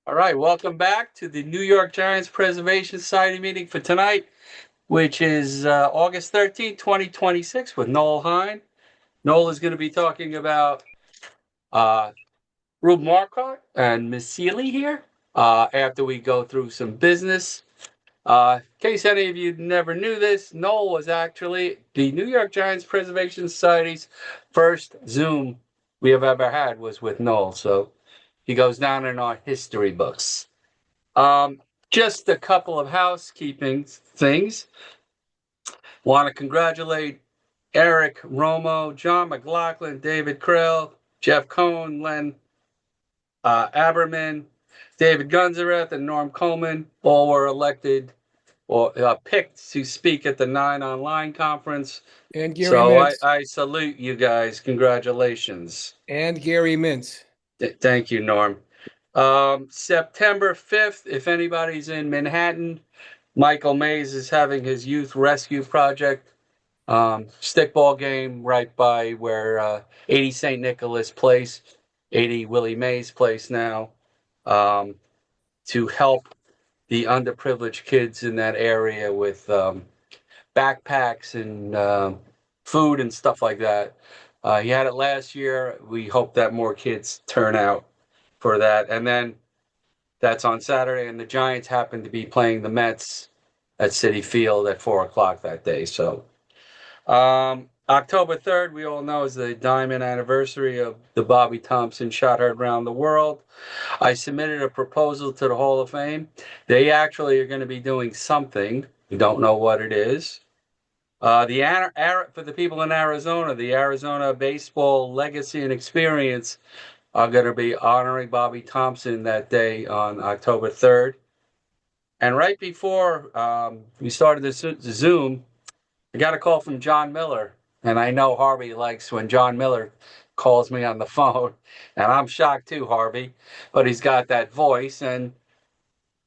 All right, welcome back to the New York Giants Preservation Society meeting for tonight, which is August 13th, 2026, with Noel Hynd. Noel is going to be talking about uh, Rube Marquard and Miss Seeley here after we go through some business. In case any of you never knew this, Noel was actually the New York Giants Preservation Society's first Zoom we have ever had was with Noel, so he goes down in our history books. Um, just a couple of housekeeping things. Want to congratulate Eric Romo, John McLaughlin, David Krill, Jeff Cohn, Len Aberman, David Gunzareth, and Norm Coleman. All were elected or picked to speak at the Nine Online conference. And Gary So I, Mintz. I salute you guys. Congratulations. And Gary Mintz. Thank you, Norm. September 5th, if anybody's in Manhattan, Michael Mays is having his youth rescue project stickball game right by where 80 St. Nicholas Place, 80 Willie Mays Place now, um, to help the underprivileged kids in that area with backpacks and food and stuff like that. He had it last year. We hope that more kids turn out for that. And then that's on Saturday, and the Giants happen to be playing the Mets at Citi Field at 4 o'clock that day. So October 3rd, we all know, is the diamond anniversary of the Bobby Thompson shot heard around the world. I submitted a proposal to the Hall of Fame. They actually are going to be doing something. We don't know what it is. For the people in Arizona, the Arizona Baseball Legacy and Experience are going to be honoring Bobby Thompson that day on October 3rd. And right before we started the Zoom, I got a call from John Miller. And I know Harvey likes when John Miller calls me on the phone. And I'm shocked too, Harvey. But he's got that voice. And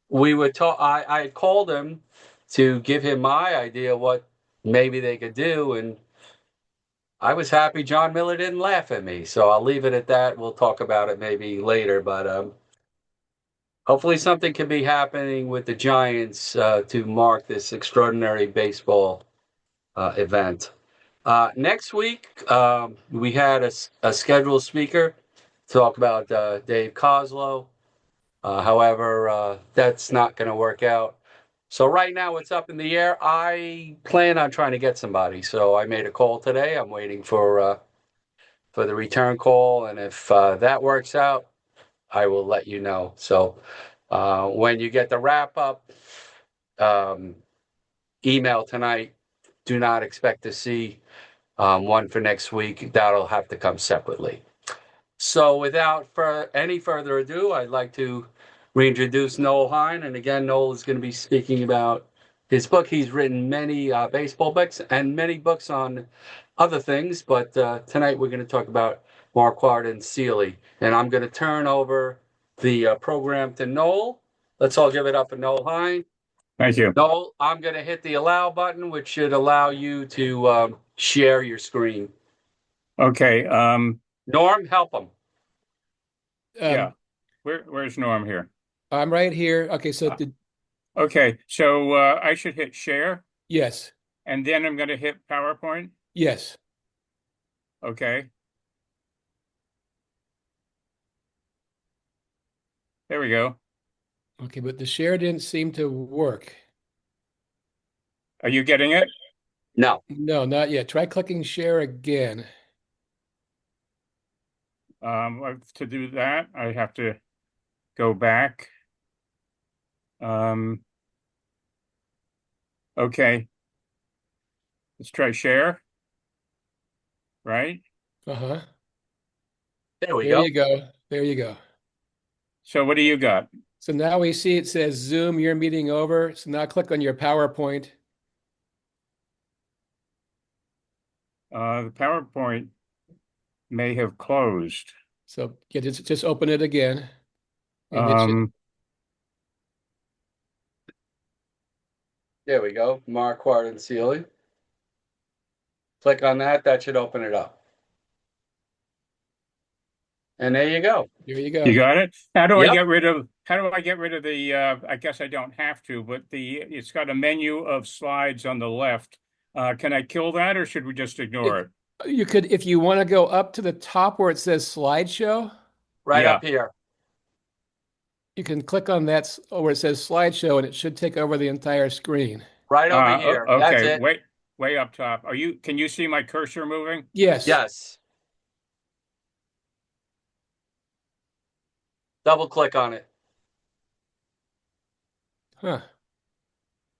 we would talk. I called him to give him my idea what maybe they could do. And I was happy John Miller didn't laugh at me. So I'll leave it at that. We'll talk about it maybe later. But hopefully something can be happening with the Giants to mark this extraordinary baseball event. Next week, we had a scheduled speaker talk about Dave Kozlow. However, that's not going to work out. So right now it's up in the air. I plan on trying to get somebody. So I made a call today. I'm waiting for the return call, and if that works out, I will let you know. So when you get the wrap up um, email tonight, do not expect to see one for next week. That'll have to come separately. So without any further ado, I'd like to reintroduce Noel Hynd. And again, Noel is going to be speaking about his book. He's written many baseball books and many books on other things, but tonight we're going to talk about Marquard and Seeley. And I'm going to turn over the program to Noel. Let's all give it up for Noel Hynd. Thank you. Noel, I'm going to hit the allow button, which should allow you to share your screen. Okay. Norm, help him. Yeah. Um, Where's Norm here? I'm right here. Okay, so Uh, Okay. So I should hit share yes, and then I'm going to hit PowerPoint. yes. Okay. There we go. Okay, but the share didn't seem to work. Are you getting it? No. No, not yet. Try clicking share again. To do that, I have to go back. Okay. Let's try share. Right? There we There go. you go. There you go. So what do you got? So now we see it says Zoom, your meeting over. So now click on your PowerPoint. The PowerPoint may have closed. So yeah, just open it again. And it should, There we go. Marquard and Seeley. Click on that. That should open it up. And there you go. there you You go. got it? How do I Yep. get rid of how do I get rid of the, I guess I don't have to, but it's got a menu of slides on the left. Can I kill that or should we just ignore it? You could, if you want to go up to the top where it says slideshow, Right Yeah. up here. you can click on that where it says slideshow and it should take over the entire screen. Right over here. That's Okay, it. way up top. Can you see my cursor moving? Yes. Yes. Double click on it. Huh.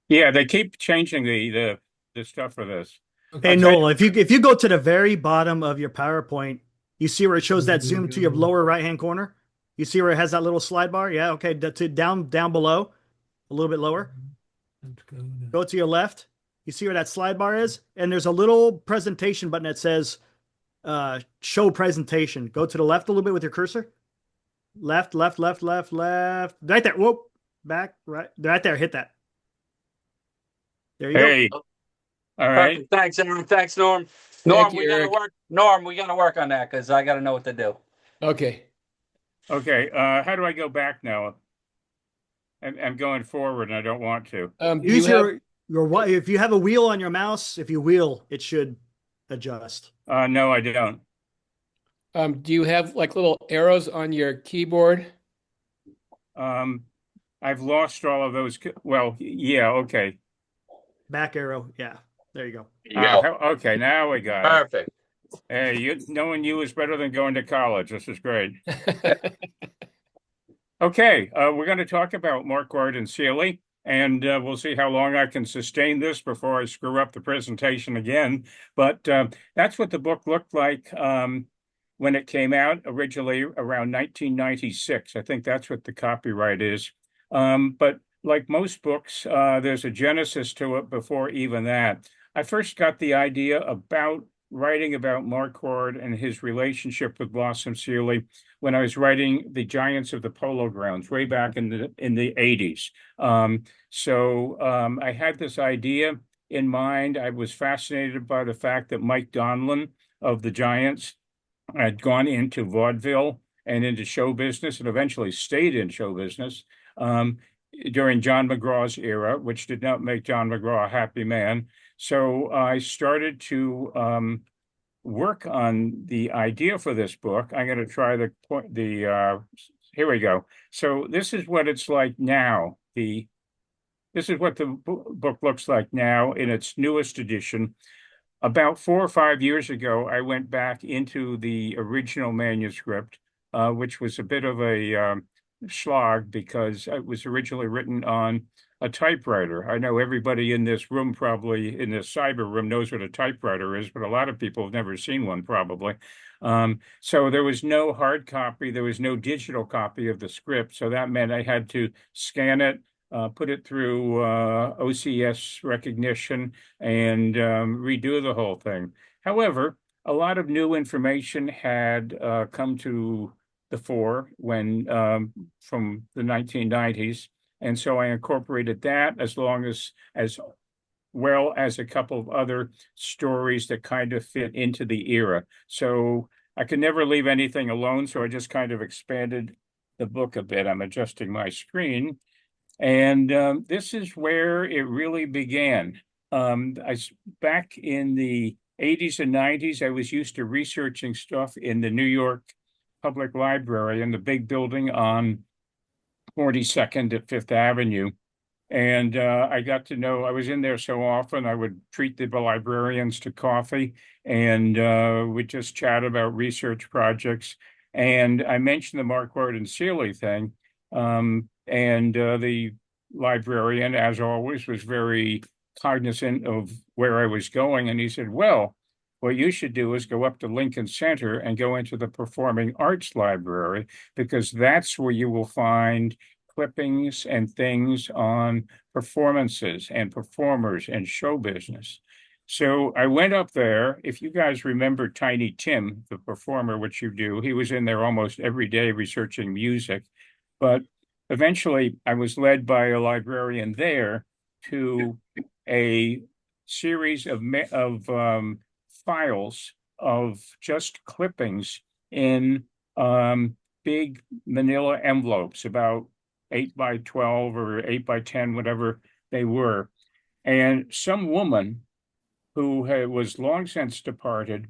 Yeah, they keep changing the stuff for this. Hey, I'll tell Noel, if you go to the very bottom of your PowerPoint, you see where it shows that zoom to your lower right-hand corner? You see where it has that little slide bar? Yeah, okay. Down below, a little bit lower. Go to your left. You see where that slide bar is? And there's a little presentation button that says show presentation. Go to the left a little bit with your cursor. Left. Right there. Whoop. Back. Right there. Hit that. There you Hey, go. all right. Perfect. Thanks, Aaron. Thanks, Norm. Thank you, We gotta Eric. work. Norm, we gotta work on that because I gotta know what to do. Okay. Okay, how do I go back now? I'm going forward and I don't want to. Do Use you have, your if you have a wheel on your mouse, if you wheel, it should adjust. No, I don't. do you have like little arrows on your keyboard? I've lost all of those. Well, yeah, okay. Back arrow. Yeah. There you go. Okay, now we got it. Perfect. Hey, knowing you is better than going to college. This is great. Okay, we're going to talk about Marquard and SEELEY, and we'll see how long I can sustain this before I screw up the presentation again. But that's what the book looked like when it came out originally around 1996. I think that's what the copyright is. But like most books, there's a genesis to it before even that. I first got the idea about writing about Marquard and his relationship with Blossom SEELEY when I was writing The Giants of the Polo Grounds way back in the 80s. I had this idea in mind. I was fascinated by the fact that Mike Donlin of the Giants had gone into vaudeville and into show business and eventually stayed in show business during John McGraw's era, which did not make John McGraw a happy man. So I started to work on the idea for this book. I'm going to try here we go. So this is what it's like now. This is what the book looks like now in its newest edition. About 4 or 5 years ago, I went back into the original manuscript, which was a bit of a slog because it was originally written on a typewriter. I know everybody in this room, probably in this cyber room, knows what a typewriter is, but a lot of people have never seen one probably. So there was no hard copy, there was no digital copy of the script. So that meant I had to scan it, put it through OCS recognition and redo the whole thing. However, a lot of new information had come to the fore when from the 1990s. And so I incorporated that as well as a couple of other stories that kind of fit into the era. So I could never leave anything alone. So I just kind of expanded the book a bit. I'm adjusting my screen. And this is where it really began. Back in the 80s and 90s, I was used to researching stuff in the New York Public Library in the big building on 42nd at Fifth Avenue. And I got to know, I was in there so often, I would treat the librarians to coffee and we'd just chat about research projects. And I mentioned the Marquard and SEELEY thing. The librarian, as always, was very cognizant of where I was going. And he said, well, what you should do is go up to Lincoln Center and go into the Performing Arts Library, because that's where you will find clippings and things on performances and performers and show business. So I went up there. If you guys remember Tiny Tim, the performer, which you do, he was in there almost every day researching music. But eventually I was led by a librarian there to a series of files of just clippings in big manila envelopes, about 8x12 or 8x10, whatever they were. And some woman who was long since departed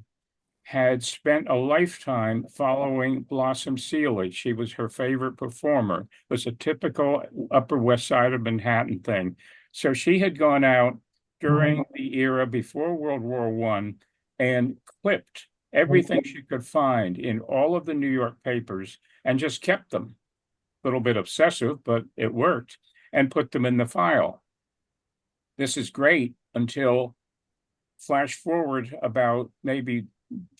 had spent a lifetime following Blossom Seeley. She was her favorite performer. It was a typical Upper West Side of Manhattan thing. So she had gone out during the era before World War I and clipped everything she could find in all of the New York papers and just kept them. A little bit obsessive, but it worked, and put them in the file. This is great until flash forward about maybe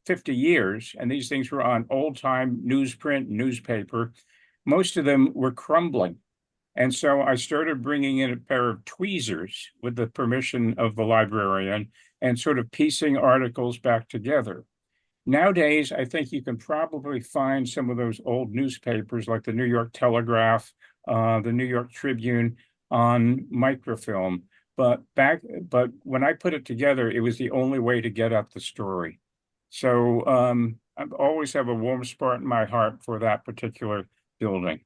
50 years, and these things were on old-time newsprint, newspaper. Most of them were crumbling. And so I started bringing in a pair of tweezers with the permission of the librarian and sort of piecing articles back together. Nowadays, I think you can probably find some of those old newspapers like the New York Telegraph, the New York Tribune on microfilm. But when I put it together, it was the only way to get at the story. So I always have a warm spot in my heart for that particular building.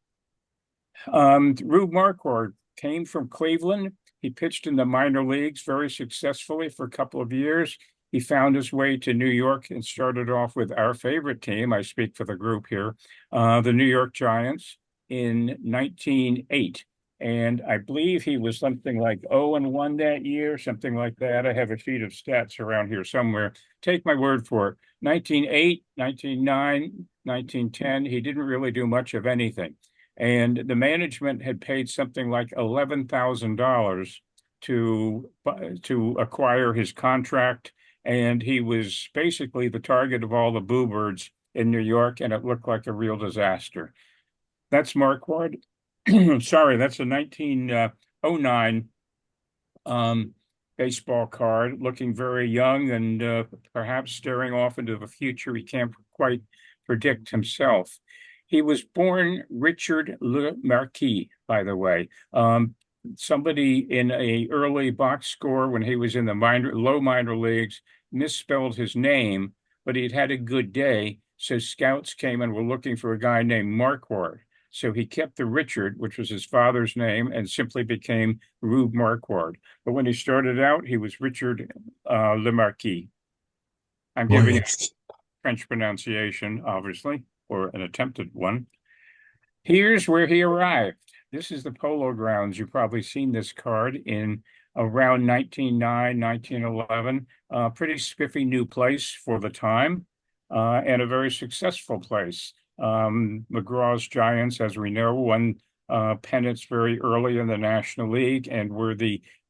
Rube Marquard came from Cleveland. He pitched in the minor leagues very successfully for a couple of years. He found his way to New York and started off with our favorite team. I speak for the group here, the New York Giants in 1908. And I believe he was something like 0-1 that year, something like that. I have a sheet of stats around here somewhere. Take my word for it. 1908, 1909, 1910, he didn't really do much of anything. And the management had paid something like $11,000 to acquire his contract. And he was basically the target of all the boo birds in New York, and it looked like a real disaster. That's Marquard. Sorry, that's a 1909 baseball card, looking very young and perhaps staring off into the future he can't quite predict himself. He was born Richard Le Marquis, by the way. Somebody in a early box score when he was in the low minor leagues misspelled his name, but he'd had a good day, so scouts came and were looking for a guy named Marquard. So he kept the Richard, which was his father's name, and simply became Rube Marquard. But when he started out, he was Richard Le Marquis. I'm giving you French pronunciation, obviously, or an attempted one. Here's where he arrived. This is the Polo Grounds. You've probably seen this card in around 1909, 1911. Pretty spiffy new place for the time, and a very successful place. McGraw's Giants, as we know, won pennants very early in the National League and were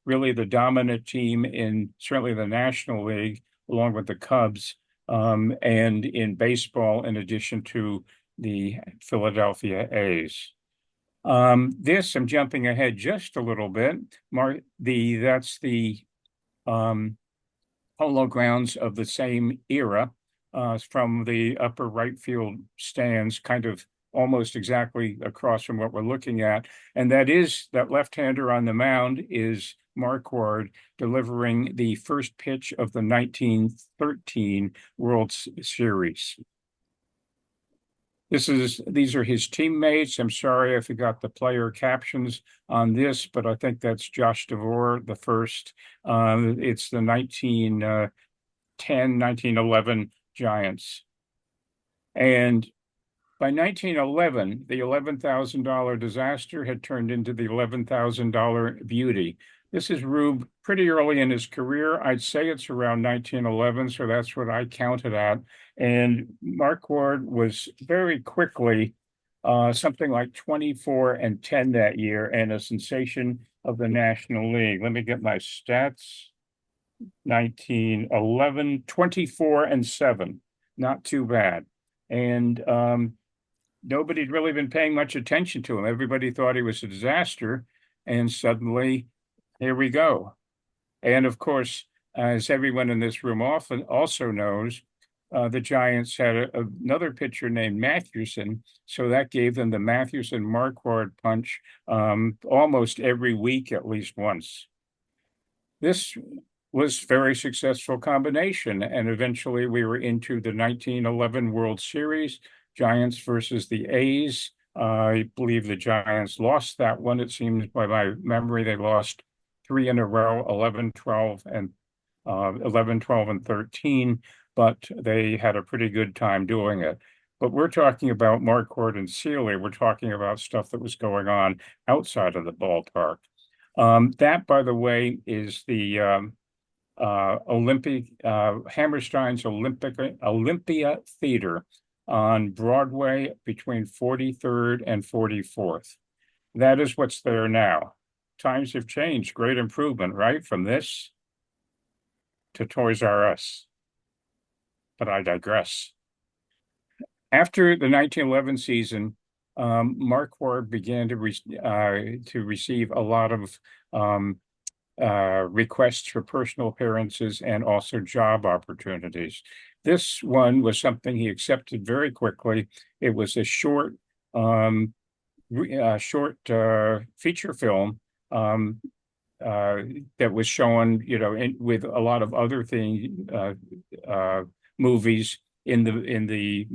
really the dominant team in certainly the National League, along with the Cubs, and in baseball, in addition to the Philadelphia A's. This, I'm jumping ahead just a little bit. That's the Polo Grounds of the same era. From the upper right field stands, kind of almost exactly across from what we're looking at. And that left-hander on the mound is Marquard delivering the first pitch of the 1913 World Series. These are his teammates. I'm sorry I forgot the player captions on this, but I think that's Josh DeVore, the first. It's the 1910, 1911 Giants. And by 1911, the $11,000 disaster had turned into the $11,000 beauty. This is Rube pretty early in his career. I'd say it's around 1911, so that's what I counted at. And Marquard was very quickly something like 24-10 that year and a sensation of the National League. Let me get my stats. 1911, 24-7, not too bad. And nobody'd really been paying much attention to him. Everybody thought he was a disaster, and suddenly, here we go. And of course, as everyone in this room also knows, the Giants had another pitcher named Mathewson, so that gave them the Mathewson-Marquard punch almost every week, at least once. This was a very successful combination, and eventually we were into the 1911 World Series, Giants versus the A's. I believe the Giants lost that one. It seems by my memory, they lost 3 in a row, 11-12 and 11-12 and 13, but they had a pretty good time doing it. But we're talking about Marquard and SEELEY. We're talking about stuff that was going on outside of the ballpark. That, by the way, is the Hammerstein's Olympia Theater on Broadway between 43rd and 44th. That is what's there now. Times have changed. Great improvement, right? From this to Toys R Us. But I digress. After the 1911 season, Marquard began to receive a lot of requests for personal appearances and also job opportunities. This one was something he accepted very quickly. It was a short feature film that was shown, with a lot of other movies in the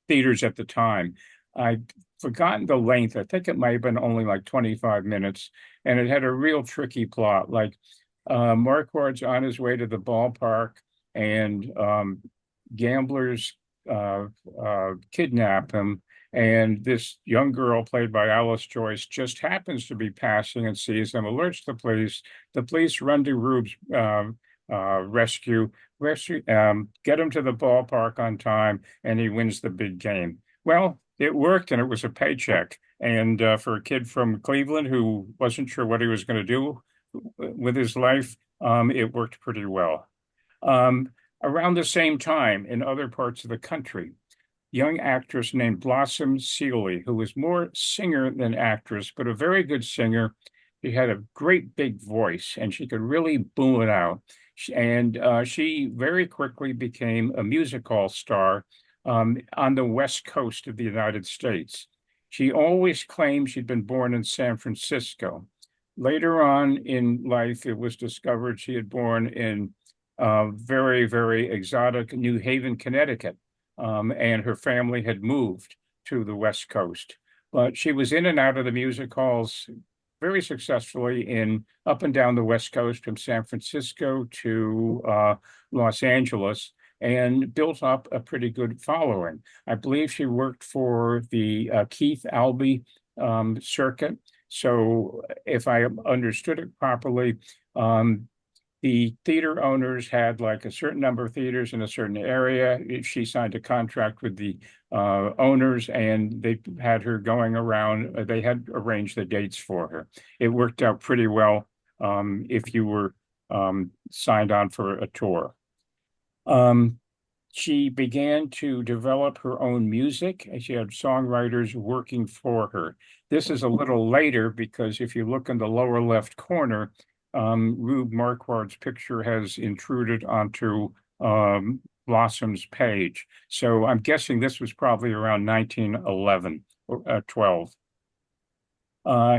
theaters at the time. I've forgotten the length. I think it might have been only like 25 minutes, and it had a real tricky plot. Like Marquard's on his way to the ballpark, and gamblers kidnap him. And this young girl, played by Alice Joyce, just happens to be passing and sees them, alerts the police. The police run to Rube's rescue, get him to the ballpark on time, and he wins the big game. Well, it worked, and it was a paycheck. And for a kid from Cleveland who wasn't sure what he was going to do with his life, it worked pretty well. Around the same time, in other parts of the country, young actress named Blossom SEELEY, who was more singer than actress, but a very good singer. She had a great big voice, and she could really boom it out. And she very quickly became a music hall star on the West Coast of the United States. She always claimed she'd been born in San Francisco. Later on in life, it was discovered she had born in very, very exotic New Haven, Connecticut. And her family had moved to the West Coast. But she was in and out of the music halls very successfully up and down the West Coast, from San Francisco to Los Angeles, and built up a pretty good following. I believe she worked for the Keith Albee circuit. So if I understood it properly, the theater owners had like a certain number of theaters in a certain area. She signed a contract with the owners, and they had her going around. They had arranged the dates for her. It worked out pretty well if you were signed on for a tour. She began to develop her own music, and she had songwriters working for her. This is a little later, because if you look in the lower left corner, Rube Marquard's picture has intruded onto Blossom's page. So I'm guessing this was probably around 1911 or 12.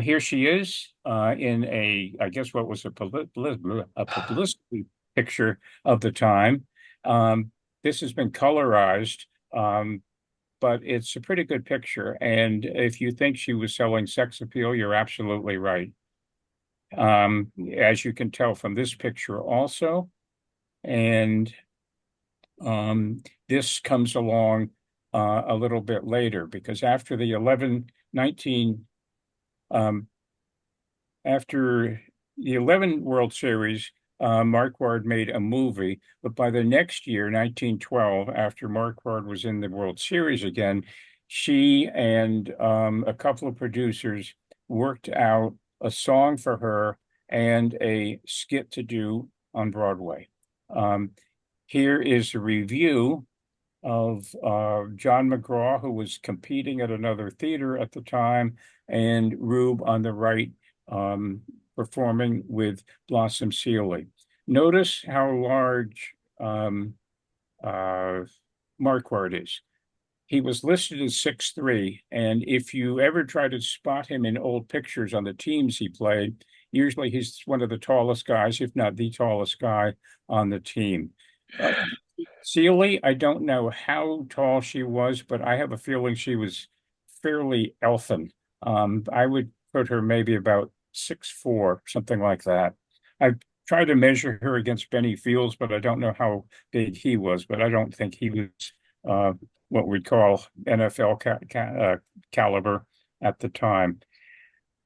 Here she is in I guess what was a publicity picture of the time. This has been colorized, but it's a pretty good picture. And if you think she was selling sex appeal, you're absolutely right. As you can tell from this picture also. And this comes along a little bit later, because after the 11 World Series, Marquard made a movie, but by the next year, 1912, after Marquard was in the World Series again, she and a couple of producers worked out a song for her and a skit to do on Broadway. Here is a review of John McGraw, who was competing at another theater at the time, and Rube on the right, performing with Blossom SEELEY. Notice how large Marquard is. He was listed as 6'3", and if you ever try to spot him in old pictures on the teams he played, usually he's one of the tallest guys, if not the tallest guy on the team. SEELEY, I don't know how tall she was, but I have a feeling she was fairly elfin. I would put her maybe about 6'4", something like that. I tried to measure her against Benny Fields, but I don't know how big he was, but I don't think he was what we'd call NFL caliber at the time.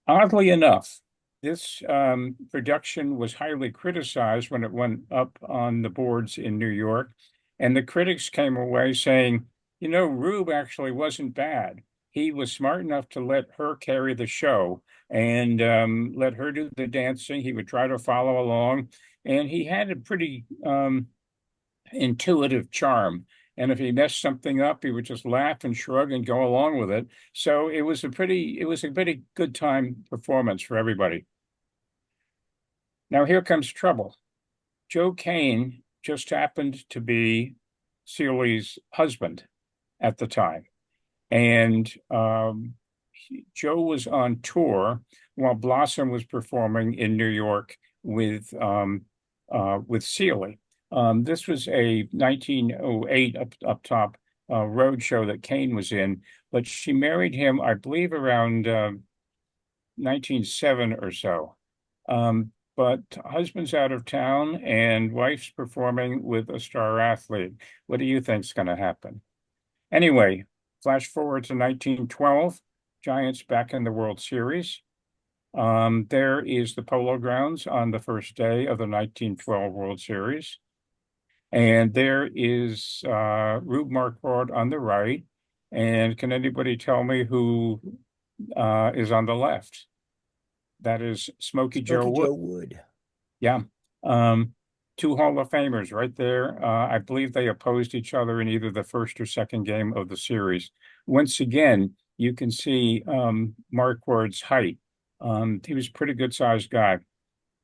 Oddly enough, this production was highly criticized when it went up on the boards in New York, and the critics came away saying, you know, Rube actually wasn't bad. He was smart enough to let her carry the show and let her do the dancing. He would try to follow along, and he had a pretty intuitive charm. And if he messed something up, he would just laugh and shrug and go along with it. So it was a pretty good time performance for everybody. Now here comes trouble. Joe Kane just happened to be Seeley's husband at the time. And Joe was on tour while Blossom was performing in New York with Seeley. This was a 1908 up top road show that Kane was in, but she married him, I believe, around 1907 or so. But husband's out of town and wife's performing with a star athlete. What do you think's going to happen? Anyway, flash forward to 1912, Giants back in the World Series. There is the Polo Grounds on the first day of the 1912 World Series. And there is Rube Marquard on the right. And can anybody tell me who is on the left? That is Smokey Joe Wood. Yeah. Two Hall of Famers right there. I believe they opposed each other in either the first or second game of the series. Once again, you can see Marquard's height. He was a pretty good-sized guy.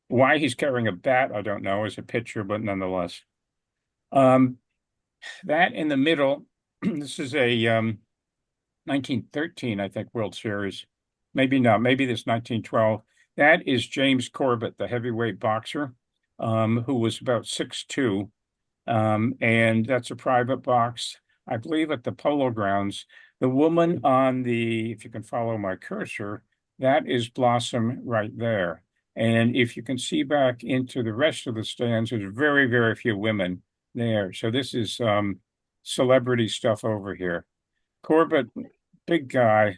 Why he's carrying a bat, I don't know, as a pitcher, but nonetheless. That in the middle, this is a 1913, I think, World Series. Maybe not, maybe this 1912. That is James Corbett, the heavyweight boxer, who was about 6'2", and that's a private box, I believe, at the Polo Grounds. The woman on the, if you can follow my cursor, that is Blossom right there. And if you can see back into the rest of the stands, there's very, very few women there. So this is celebrity stuff over here. Corbett, big guy.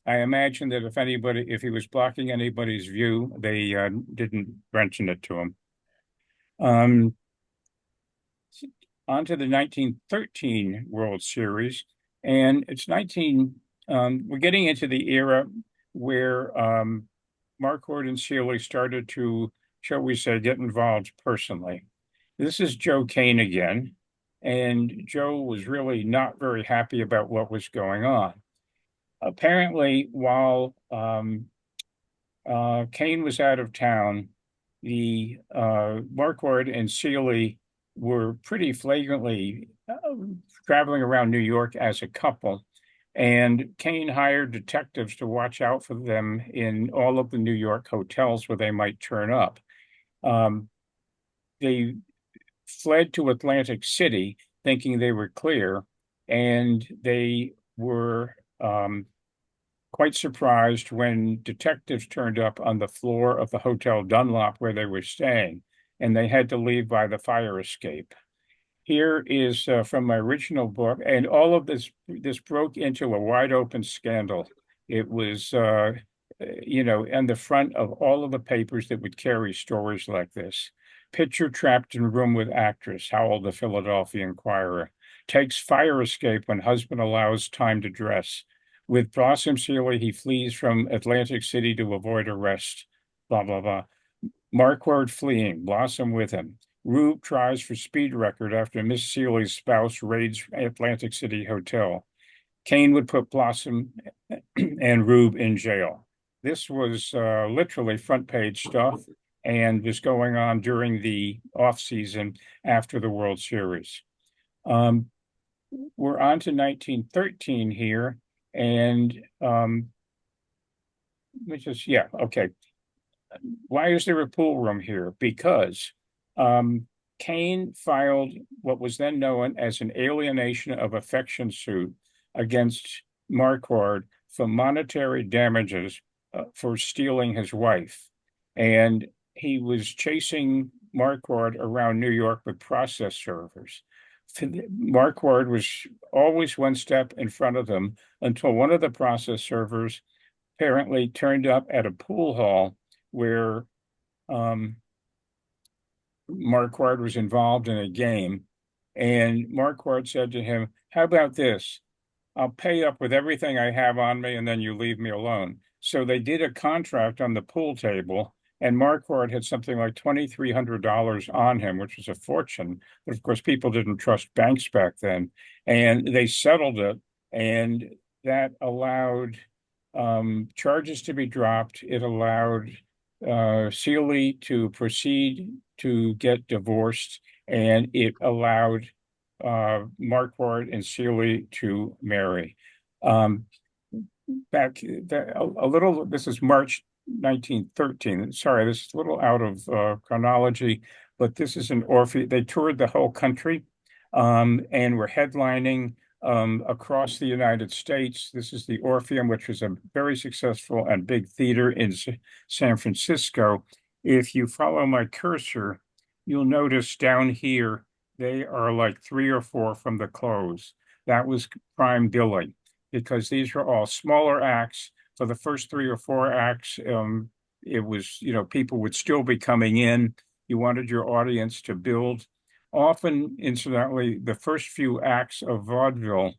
I imagine that if he was blocking anybody's view, they didn't mention it to him. On to the 1913 World Series, and it's we're getting into the era where Marquard and Seeley started to, shall we say, get involved personally. This is Joe Kane again, and Joe was really not very happy about what was going on. Apparently, while Kane was out of town, the Marquard and Seeley were pretty flagrantly traveling around New York as a couple, and Kane hired detectives to watch out for them in all of the New York hotels where they might turn up. They fled to Atlantic City thinking they were clear, and they were quite surprised when detectives turned up on the floor of the Hotel Dunlop where they were staying, and they had to leave by the fire escape. Here is from my original book, and all of this broke into a wide open scandal. It was, you know, on the front of all of the papers that would carry stories like this. Pitcher trapped in room with actress, howled the Philadelphia Inquirer. Takes fire escape when husband allows time to dress. With Blossom Seeley, he flees from Atlantic City to avoid arrest. Blah, blah, blah. Marquard fleeing, Blossom with him. Rube tries for speed record after Miss Seeley's spouse raids Atlantic City Hotel. Kane would put Blossom and Rube in jail. This was literally front page stuff and was going on during the off season after the World Series. We're on to 1913 here, and okay. Why is there a pool room here? Because Kane filed what was then known as an alienation of affection suit against Marquard for monetary damages for stealing his wife. And he was chasing Marquard around New York with process servers. Marquard was always one step in front of them until one of the process servers apparently turned up at a pool hall where Marquard was involved in a game. And Marquard said to him, "How about this? I'll pay up with everything I have on me, and then you leave me alone." So they did a contract on the pool table, and Marquard had something like $2,300 on him, which was a fortune. But of course, people didn't trust banks back then. And they settled it, and that allowed charges to be dropped. It allowed SEELEY to proceed to get divorced, and it allowed Marquard and SEELEY to marry. This is March 1913. Sorry, this is a little out of chronology, but this is an Orpheum. They toured the whole country and were headlining across the United States. This is the Orpheum, which was a very successful and big theater in San Francisco. If you follow my cursor, you'll notice down here, they are like 3 or 4 from the close. That was prime billing because these were all smaller acts. For the first 3 or 4 acts, it was, people would still be coming in. You wanted your audience to build. Often, incidentally, the first few acts of vaudeville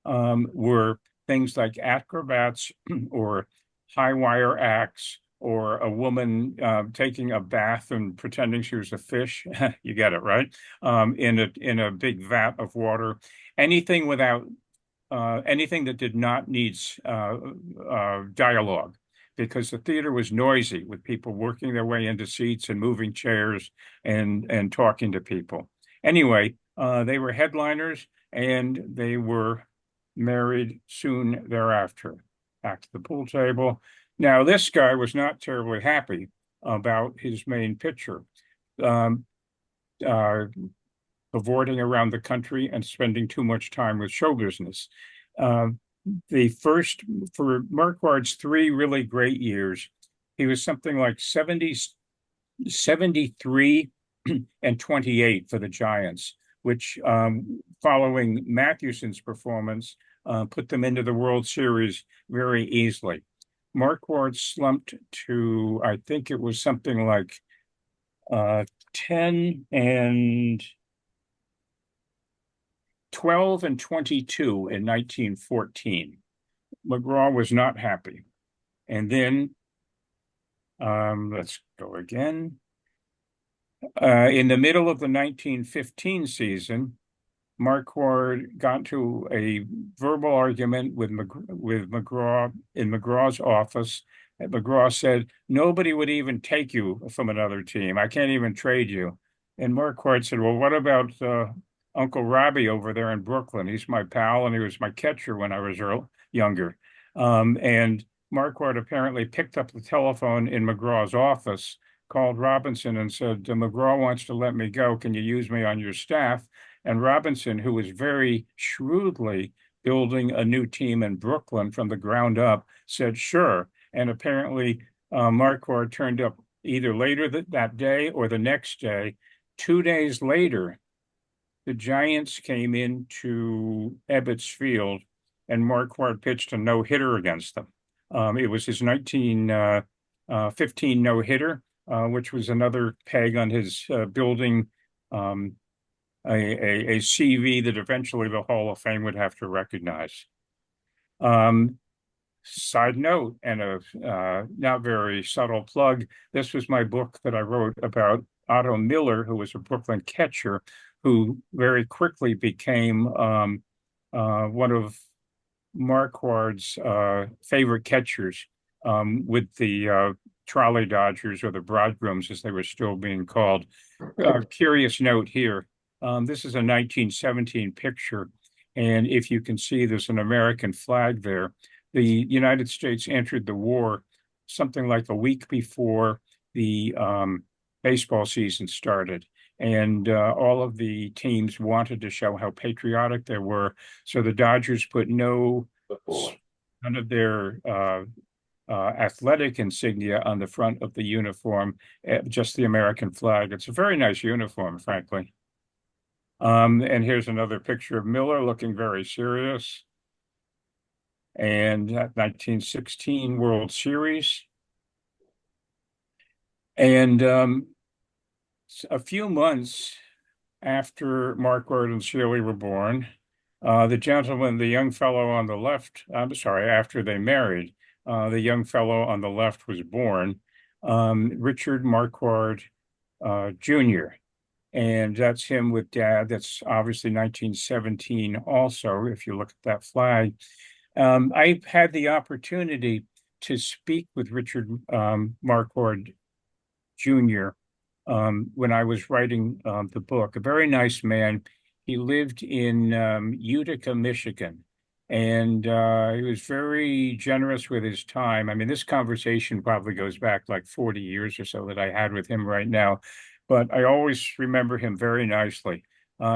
were things like acrobats or high wire acts or a woman taking a bath and pretending she was a fish. You get it, right? In a big vat of water. Anything that did not need dialogue, because the theater was noisy with people working their way into seats and moving chairs and talking to people. Anyway, they were headliners and they were married soon thereafter. Back to the pool table. Now, this guy was not terribly happy about his main picture, cavorting around the country and spending too much time with show business. For Marquard's 3 really great years, he was something like 73 and 28 for the Giants, which following Mathewson's performance, put them into the World Series very easily. Marquard slumped to, I think it was something like 12 and 22 in 1914. McGraw was not happy. And then, let's go again. In the middle of the 1915 season, Marquard got into a verbal argument with McGraw in McGraw's office. And McGraw said, "Nobody would even take you from another team. I can't even trade you." And Marquard said, "Well, what about Uncle Robbie over there in Brooklyn? He's my pal, and he was my catcher when I was younger." And Marquard apparently picked up the telephone in McGraw's office, called Robinson and said, "McGraw wants to let me go. Can you use me on your staff?" And Robinson, who was very shrewdly building a new team in Brooklyn from the ground up, said, "Sure." And apparently Marquard turned up either later that day or the next day. 2 days later, the Giants came into Ebbets Field and Marquard pitched a no-hitter against them. It was his 1915 no-hitter, which was another peg on his building a CV that eventually the Hall of Fame would have to recognize. Side note, and a not very subtle plug, this was my book that I wrote about Otto Miller, who was a Brooklyn catcher, who very quickly became one of Marquard's favorite catchers with the Trolley Dodgers, or the Broadgrooms as they were still being called. Curious note here. This is a 1917 picture, and if you can see, there's an American flag there. The United States entered the war something like a week before the baseball season started, and all of the teams wanted to show how patriotic they were. So the Dodgers put no none of their athletic insignia on the front of the uniform, just the American flag. It's a very nice uniform, frankly. And here's another picture of Miller looking very serious. And that 1916 World Series. And a few months after Marquard and Seeley were born, the young fellow on the left, I'm sorry, after they married, the young fellow on the left was born, Richard Marquard Jr. And that's him with Dad. That's obviously 1917 also, if you look at that flag. I've had the opportunity to speak with Richard Marquard Jr. When I was writing the book. A very nice man. He lived in Utica, Michigan, and he was very generous with his time. I mean, this conversation probably goes back like 40 years or so that I had with him right now, but I always remember him very nicely.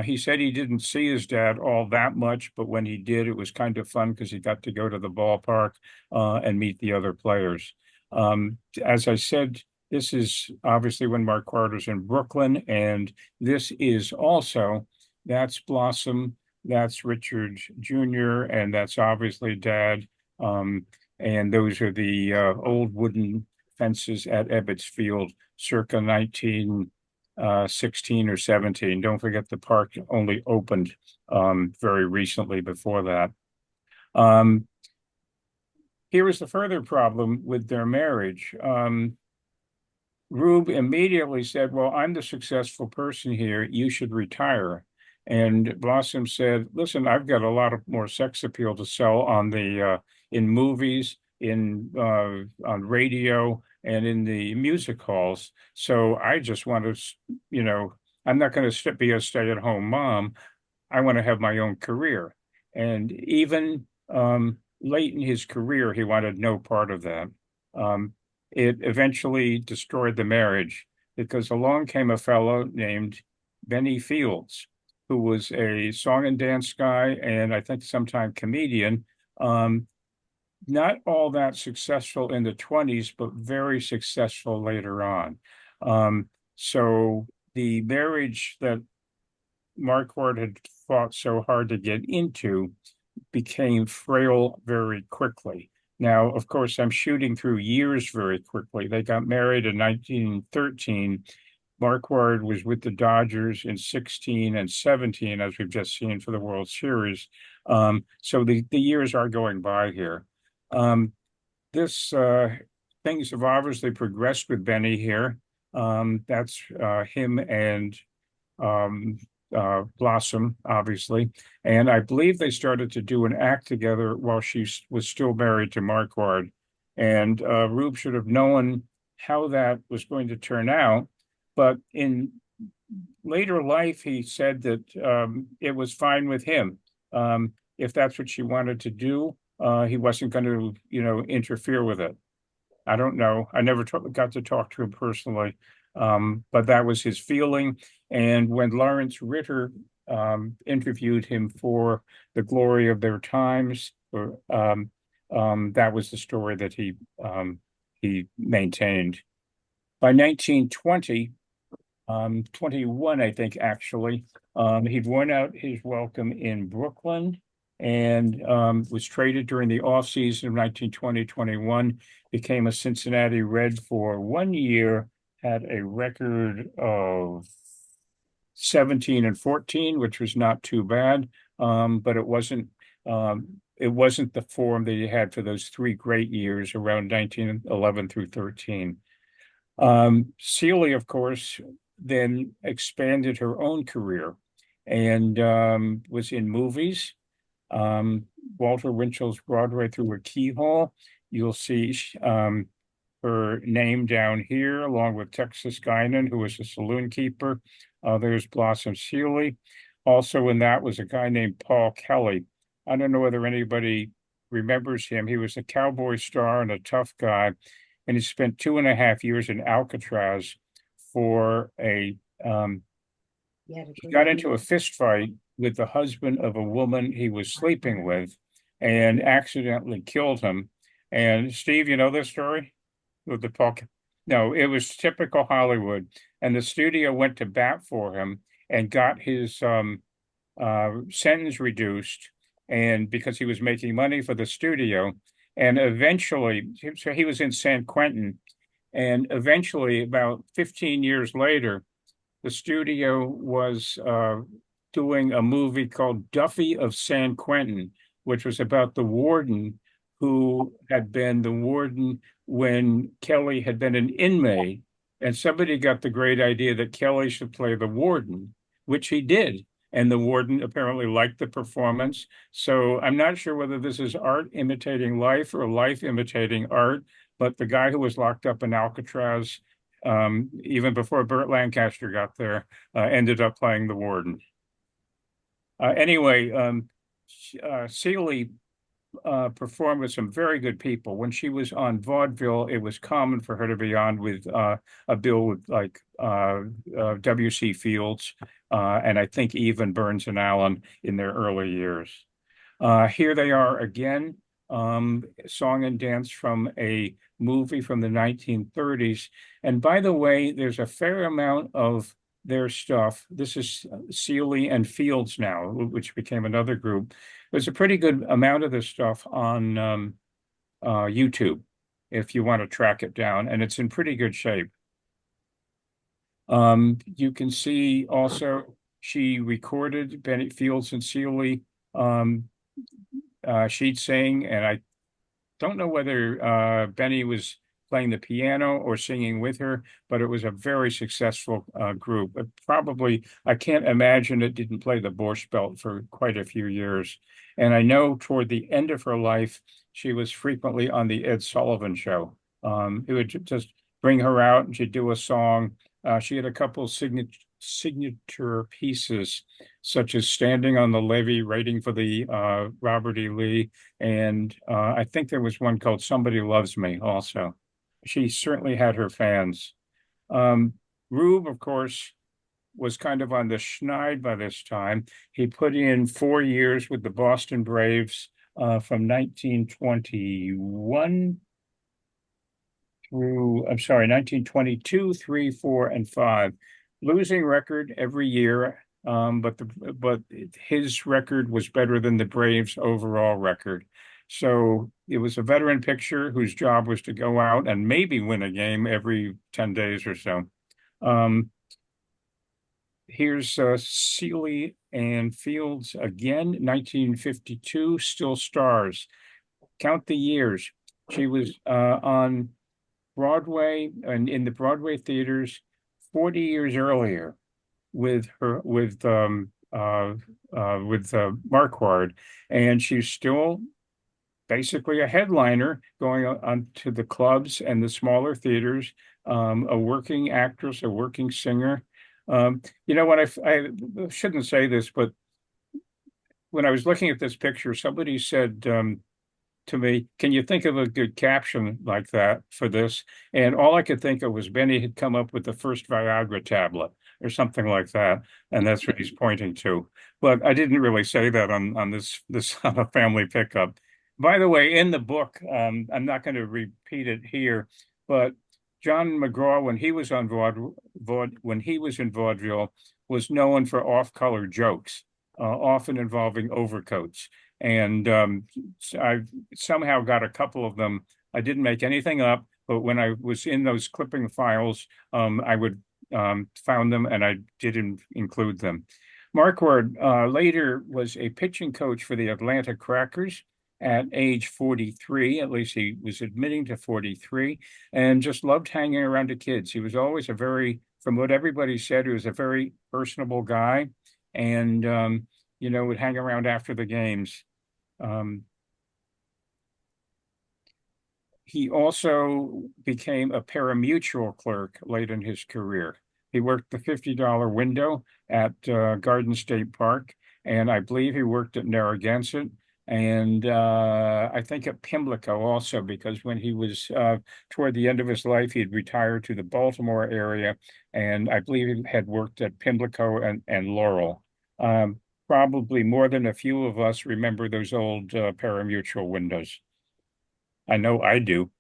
He said he didn't see his dad all that much, but when he did, it was kind of fun because he got to go to the ballpark and meet the other players. As I said, this is obviously when Marquard was in Brooklyn, and this is also, that's Blossom, that's Richard Jr., and that's obviously Dad. And those are the old wooden fences at Ebbets Field, circa 1916 or 17. Don't forget the park only opened very recently before that. Here is the further problem with their marriage. Rube immediately said, well, I'm the successful person here. You should retire. And Blossom said, listen, I've got a lot of more sex appeal to sell on the in movies, on radio, and in the music halls. So I just want to, I'm not going to be a stay-at-home mom. I want to have my own career. And even late in his career, he wanted no part of that. It eventually destroyed the marriage because along came a fellow named Benny Fields, who was a song and dance guy and I think sometime comedian. Not all that successful in the 20s, but very successful later on. So the marriage that Marquard had fought so hard to get into became frail very quickly. Now, of course, I'm shooting through years very quickly. They got married in 1913. Marquard was with the Dodgers in 16 and 17, as we've just seen for the World Series. So the years are going by here. Things have obviously progressed with Benny here. That's him and Blossom, obviously. And I believe they started to do an act together while she was still married to Marquard. And Rube should have known how that was going to turn out. But in later life, he said that it was fine with him. If that's what she wanted to do, he wasn't going to, interfere with it. I don't know. I never got to talk to him personally, but that was his feeling. And when Lawrence Ritter interviewed him for The Glory of Their Times, that was the story that he maintained. By 1920, 21, I think, actually, he'd worn out his welcome in Brooklyn and was traded during the offseason of 1920-21, became a Cincinnati Red for 1 year, had a record of 17-14, which was not too bad, but it wasn't the form that he had for those 3 great years around 1911 through 13. Seeley, of course, then expanded her own career and was in movies. Walter Winchell's Broadway Through a Keyhole. You'll see her name down here, along with Texas Guinan, who was a saloon keeper. There's Blossom Seeley. Also in that was a guy named Paul Kelly. I don't know whether anybody remembers him. He was a cowboy star and a tough guy, and he spent 2.5 years in Alcatraz for he got into a fist fight with the husband of a woman he was sleeping with. and accidentally killed him. And Steve, you know this story with the Paul? No, it was typical Hollywood, and the studio went to bat for him and got his sentence reduced, and because he was making money for the studio, and eventually, so he was in San Quentin, and eventually, about 15 years later, the studio was doing a movie called Duffy of San Quentin, which was about the warden who had been the warden when Kelly had been an inmate. And somebody got the great idea that Kelly should play the warden, which he did. And the warden apparently liked the performance. So I'm not sure whether this is art imitating life or life imitating art, but the guy who was locked up in Alcatraz, even before Burt Lancaster got there, ended up playing the warden. Anyway, SEELEY performed with some very good people. When she was on vaudeville, it was common for her to be on with a bill with like W.C. Fields, and I think even Burns and Allen in their early years. Here they are again, song and dance from a movie from the 1930s. And by the way, there's a fair amount of their stuff. This is SEELEY and Fields now, which became another group. There's a pretty good amount of this stuff on YouTube if you want to track it down, and it's in pretty good shape. You can see also she recorded Benny Fields and SEELEY She'd sing, and I don't know whether Benny was playing the piano or singing with her, but it was a very successful group. But probably, I can't imagine it didn't play the Borscht Belt for quite a few years. And I know toward the end of her life, she was frequently on the Ed Sullivan Show. It would just bring her out and she'd do a song. She had a couple of signature pieces, such as Standing on the Levee, writing for the Robert E. Lee. And I think there was one called Somebody Loves Me also. She certainly had her fans. Rube, of course, was kind of on the schneid by this time. He put in 4 years with the Boston Braves from 1921 through, 1922, 3, 4, and 5. Losing record every year, but his record was better than the Braves' overall record. So it was a veteran pitcher whose job was to go out and maybe win a game every 10 days or so. Here's SEELEY and Fields again, 1952, Still Stars. Count the years. She was on Broadway and in the Broadway theaters 40 years earlier with Marquard, and she's still basically a headliner going on to the clubs and the smaller theaters, a working actress, a working singer. When I shouldn't say this, but when I was looking at this picture, somebody said to me, "Can you think of a good caption like that for this?" And all I could think of was Benny had come up with the first Viagra tablet or something like that, and that's what he's pointing to. But I didn't really say that on this on a family pickup. By the way, in the book, I'm not going to repeat it here, but John McGraw, when he was on when he was in vaudeville, was known for off-color jokes, often involving overcoats. And I somehow got a couple of them. I didn't make anything up, but when I was in those clipping files, I would found them and I didn't include them. Marquard later was a pitching coach for the Atlanta Crackers at age 43, at least he was admitting to 43, and just loved hanging around the kids. He was always from what everybody said, he was a very personable guy, and would hang around after the games. He also became a pari-mutuel clerk late in his career. He worked the $50 window at Garden State Park, and I believe he worked at Narragansett, and I think at Pimlico also, because when he was toward the end of his life, he had retired to the Baltimore area, and I believe he had worked at Pimlico and Laurel. probably more than a few of us remember those old pari-mutuel windows. I know I do.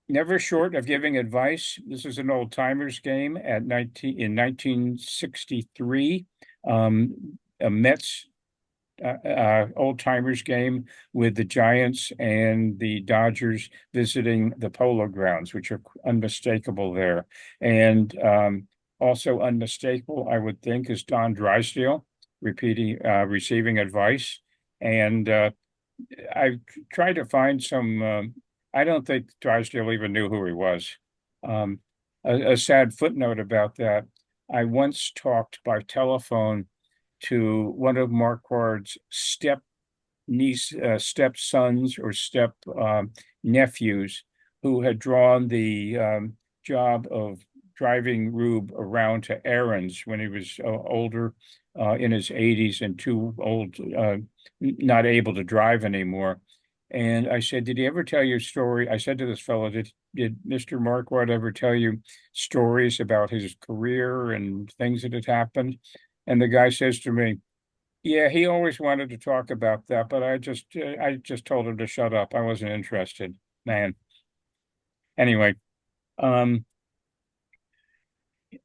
Never short of giving advice. This is an old timers game in 1963. A Mets old timers game with the Giants and the Dodgers visiting the Polo Grounds, which are unmistakable there. And also unmistakable, I would think, is Don Drysdale receiving advice. And I tried to find some. I don't think Drysdale even knew who he was. A sad footnote about that. I once talked by telephone to one of Marquard's stepsons or nephews who had drawn the job of driving Rube around to errands when he was older, in his 80s and too old, not able to drive anymore. And I said, did he ever tell you a story? I said to this fellow, did Mr. Marquard ever tell you stories about his career and things that had happened? And the guy says to me, yeah, he always wanted to talk about that, but I just told him to shut up. I wasn't interested, man. Anyway,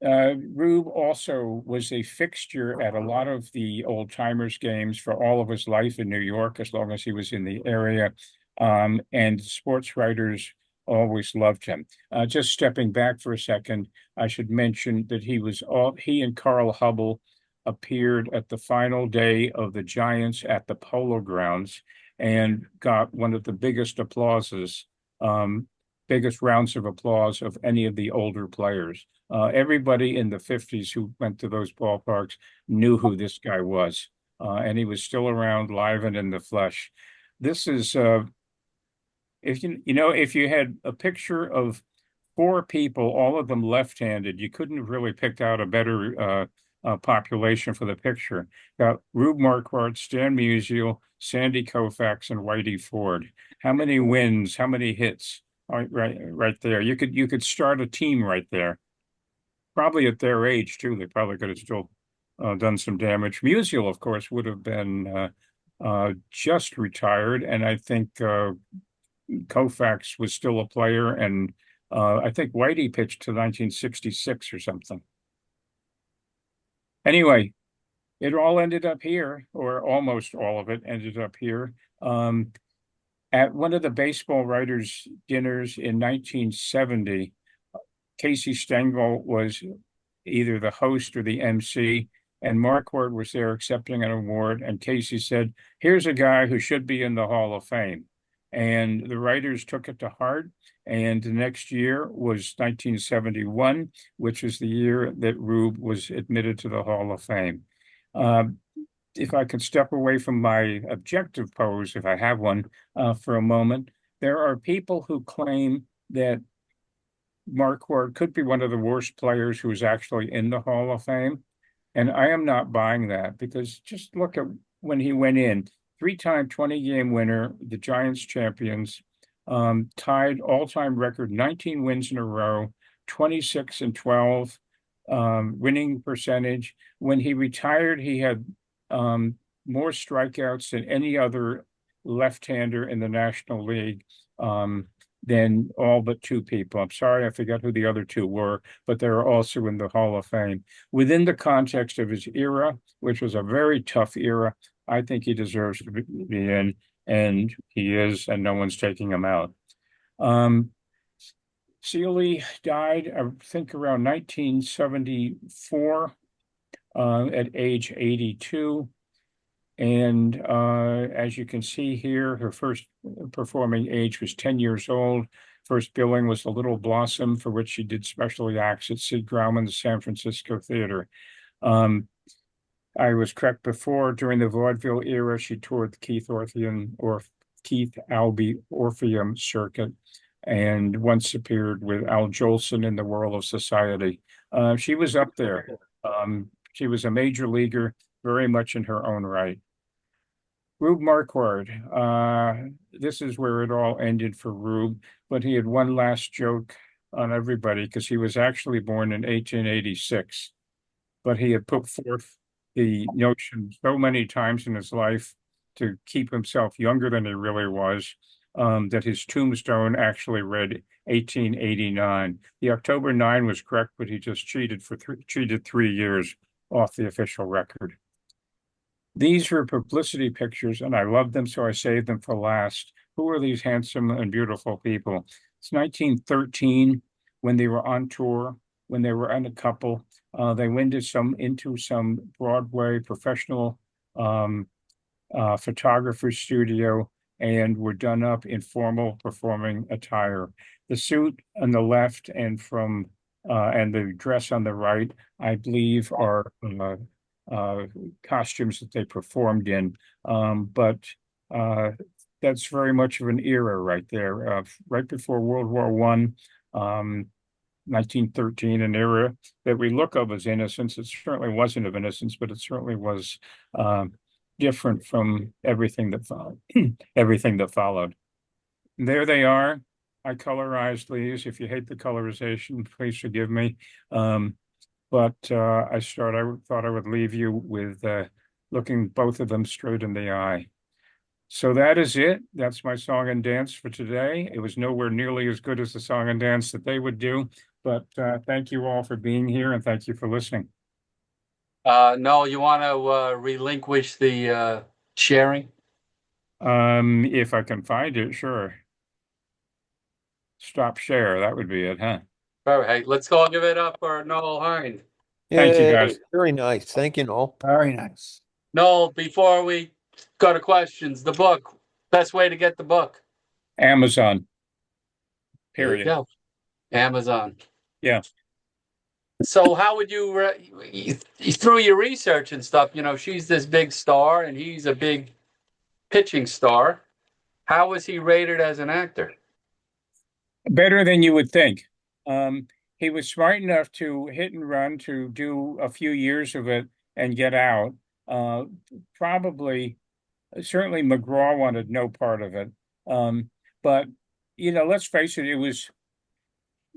Rube also was a fixture at a lot of the old timers games for all of his life in New York, as long as he was in the area. And sports writers always loved him. Just stepping back for a second, I should mention that he and Carl Hubble appeared at the final day of the Giants at the Polo Grounds and got one of the biggest rounds of applause of any of the older players. Everybody in the 50s who went to those ballparks knew who this guy was, and he was still around live and in the flesh. This is, if you had a picture of 4 people, all of them left-handed, you couldn't have really picked out a better population for the picture. Got Rube Marquard, Stan Musial, Sandy Koufax, and Whitey Ford. How many wins? How many hits? Right there. You could start a team right there. Probably at their age too. They probably could have still done some damage. Musial, of course, would have been just retired, and I think Koufax was still a player, and I think Whitey pitched to 1966 or something. Anyway, it all ended up here, or almost all of it ended up here. At one of the baseball writers' dinners in 1970, Casey Stengel was either the host or the MC, and Marquard was there accepting an award. And Casey said, here's a guy who should be in the Hall of Fame. And the writers took it to heart. And the next year was 1971, which is the year that Rube was admitted to the Hall of Fame. If I could step away from my objective pose, if I have one, for a moment, there are people who claim that Marquard could be one of the worst players who is actually in the Hall of Fame. And I am not buying that, because just look at when he went in. 3-time 20-game winner, the Giants champions, tied all-time record 19 wins in a row, 26-12 winning percentage. When he retired, he had more strikeouts than any other left-hander in the National League, than all but 2 people. I'm sorry, I forgot who the other 2 were, but they're also in the Hall of Fame. Within the context of his era, which was a very tough era, I think he deserves to be in, and he is, and no one's taking him out. SEELEY died, I think, around 1974 at age 82. And as you can see here, her first performing age was 10 years old. First billing was The Little Blossom, for which she did special acts at Sid Grauman's San Francisco Theater. I was correct before. During the vaudeville era, she toured the Keith Albee Orpheum circuit, and once appeared with Al Jolson in The World of Society. She was up there. She was a major leaguer, very much in her own right. Rube Marquard, this is where it all ended for Rube, but he had one last joke on everybody, because he was actually born in 1886. but he had put forth the notion so many times in his life to keep himself younger than he really was, that his tombstone actually read 1889. The October 9 was correct, but he just cheated 3 years off the official record. These were publicity pictures, and I loved them, so I saved them for last. Who are these handsome and beautiful people? It's 1913 when they were on tour, when they were on a couple. They went into some Broadway professional photographer studio and were done up in formal performing attire. The suit on the left and the dress on the right, I believe, are costumes that they performed in. But that's very much of an era right there, right before World War One. 1913, an era that we look of as innocence. It certainly wasn't of innocence, but it certainly was different from everything that followed. There they are. I colorized these. If you hate the colorization, please forgive me. But I thought I would leave you with looking both of them straight in the eye. So that is it. That's my song and dance for today. It was nowhere nearly as good as the song and dance that they would do, but thank you all for being here and thank you for listening. Noel, you want to relinquish the sharing? If I can find it, sure. Stop share, that would be it, huh? All right, let's go give it up for Noel Hynd. Thank you, guys. Very nice. Thank you, Noel. Very nice. Noel, before we go to questions, the book, best way to get the book? Amazon. There you Period. go. Amazon. Yeah. So how would you through your research and stuff, you know, she's this big star and he's a big pitching star. How was he rated as an actor? Better than you would think. He was smart enough to hit and run, to do a few years of it and get out. Certainly McGraw wanted no part of it. But, you know, let's face it,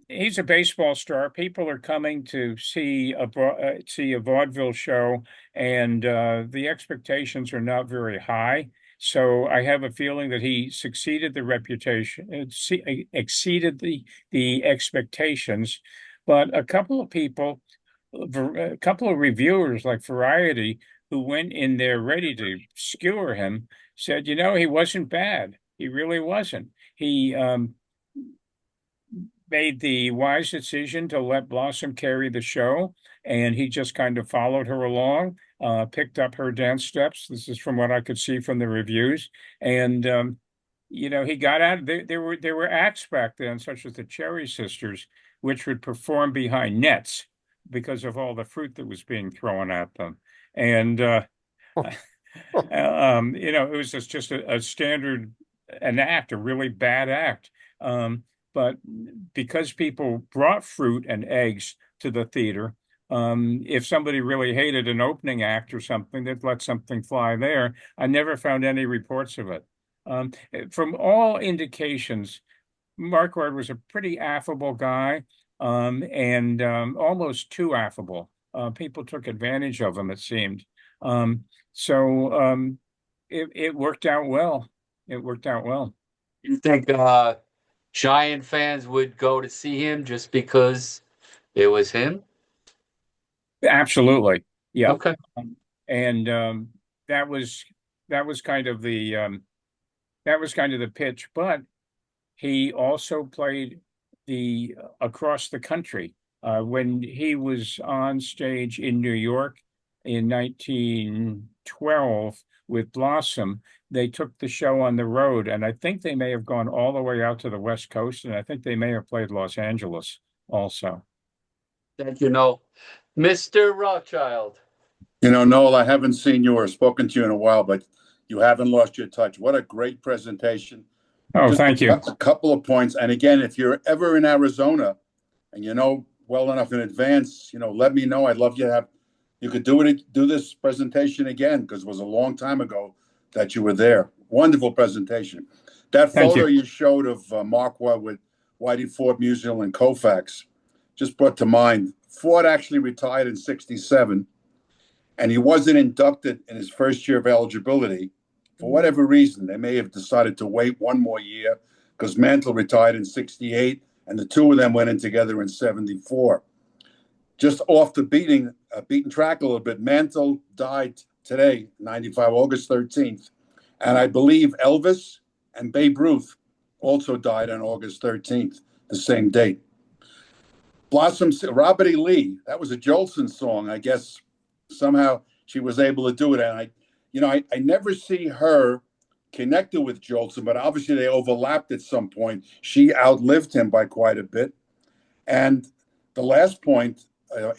he's a baseball star. People are coming to see a vaudeville show, and the expectations are not very high. So I have a feeling that he exceeded the expectations. But a couple of reviewers like Variety, who went in there ready to skewer him, said, you know, he wasn't bad. He really wasn't. He made the wise decision to let Blossom carry the show, and he just kind of followed her along, picked up her dance steps. This is from what I could see from the reviews. And, you know, he got out. There were acts back then, such as the Cherry Sisters, which would perform behind nets because of all the fruit that was being thrown at them. And, you know, it was just a standard, an act, a really bad act. But because people brought fruit and eggs to the theater, if somebody really hated an opening act or something, they'd let something fly there. I never found any reports of it. From all indications, Marquard was a pretty affable guy, and almost too affable. People took advantage of him, it seemed. So it worked out well. It worked out well. You think Giant fans would go to see him just because it was him? Absolutely. Yeah. Okay. And that was kind of the pitch, but he also played across the country. When he was on stage in New York in 1912 with Blossom, they took the show on the road, and I think they may have gone all the way out to the West Coast, and I think they may have played Los Angeles also. Thank you, Noel. Mr. Rothschild. You know, Noel, I haven't seen you or spoken to you in a while, but you haven't lost your touch. What a great presentation. Oh, Just thank you. A couple of points. And again, if you're ever in Arizona and you know well enough in advance, you know, let me know. I'd love you to you could do this presentation again, because it was a long time ago that you were there. Wonderful presentation. That photo you showed of Marquard with Whitey Ford Musial and Koufax just brought to mind Ford actually retired in 67, and he wasn't inducted in his first year of eligibility. For whatever reason, they may have decided to wait one more year because Mantle retired in 68, and the two of them went in together in 74. Just off the beaten track a little bit, Mantle died today, 95, August 13th. And I believe Elvis and Babe Ruth also died on August 13th, the same date. Robert E. Lee, that was a Jolson song. I guess somehow she was able to do it. And I never see her connected with Jolson, but obviously they overlapped at some point. She outlived him by quite a bit. And the last point,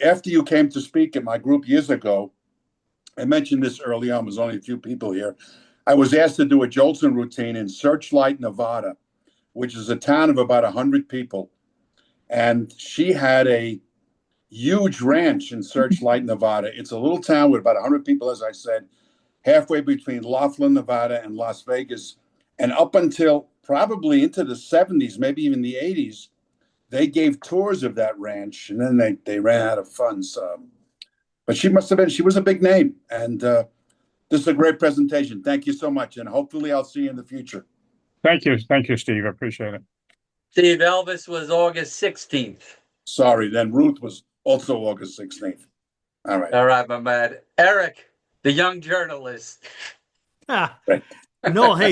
after you came to speak at my group years ago, I mentioned this early on, there's only a few people here. I was asked to do a Jolson routine in Searchlight, Nevada, which is a town of about 100 people. And she had a huge ranch in Searchlight, Nevada. It's a little town with about 100 people, as I said, halfway between Laughlin, Nevada, and Las Vegas. And up until probably into the 70s, maybe even the 80s, they gave tours of that ranch, and then they ran out of funds. But she was a big name. And this is a great presentation. Thank you so much. And hopefully I'll see you in the future. Thank you. Thank you, Steve. I appreciate it. Steve, Elvis was August 16th. Sorry, then Ruth was also August 16th. All right. All right, my man. Eric, the young journalist. Right. No, hey,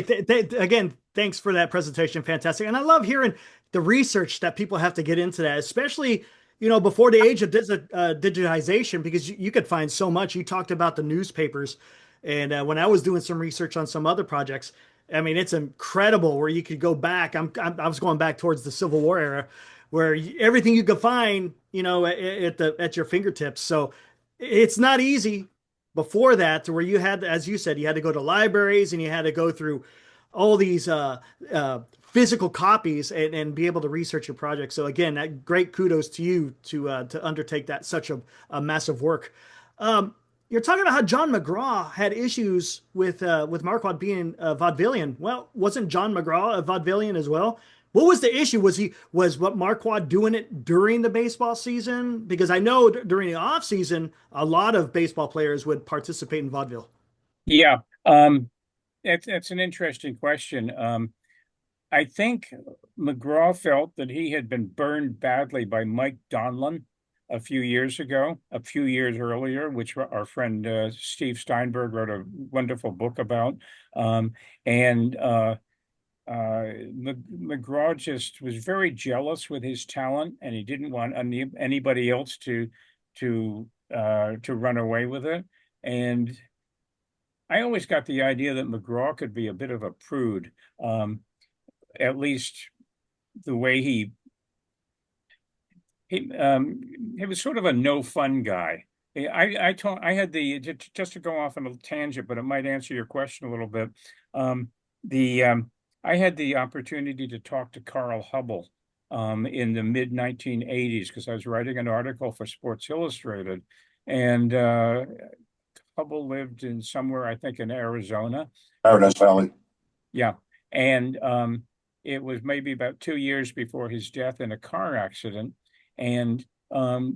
again, thanks for that presentation. Fantastic. And I love hearing the research that people have to get into that, especially, before the age of digitization, because you could find so much. You talked about the newspapers. And when I was doing some research on some other projects, I mean, it's incredible where you could go back. I was going back towards the Civil War era, where everything you could find, at your fingertips. So it's not easy before that, to where you had, as you said, you had to go to libraries and you had to go through all these physical copies and be able to research your project. So again, great kudos to you to undertake that such a massive work. You're talking about how John McGraw had issues with Marquard being a vaudevillian. Well, wasn't John McGraw a vaudevillian as well? What was the issue? Was what Marquard doing it during the baseball season? Because I know during the off season, a lot of baseball players would participate in vaudeville. Yeah, it's an interesting question. I think McGraw felt that he had been burned badly by Mike Donlin a few years earlier, which our friend Steve Steinberg wrote a wonderful book about. McGraw just was very jealous with his talent, and he didn't want anybody else to run away with it. And I always got the idea that McGraw could be a bit of a prude, at least the way he was sort of a no fun guy. I had just to go off on a tangent, but it might answer your question a little bit. I had the opportunity to talk to Carl Hubble in the mid 1980s because I was writing an article for Sports Illustrated, and Hubble lived in somewhere, I think, in Arizona. Paradise Valley. Yeah, and it was maybe about 2 years before his death in a car accident. And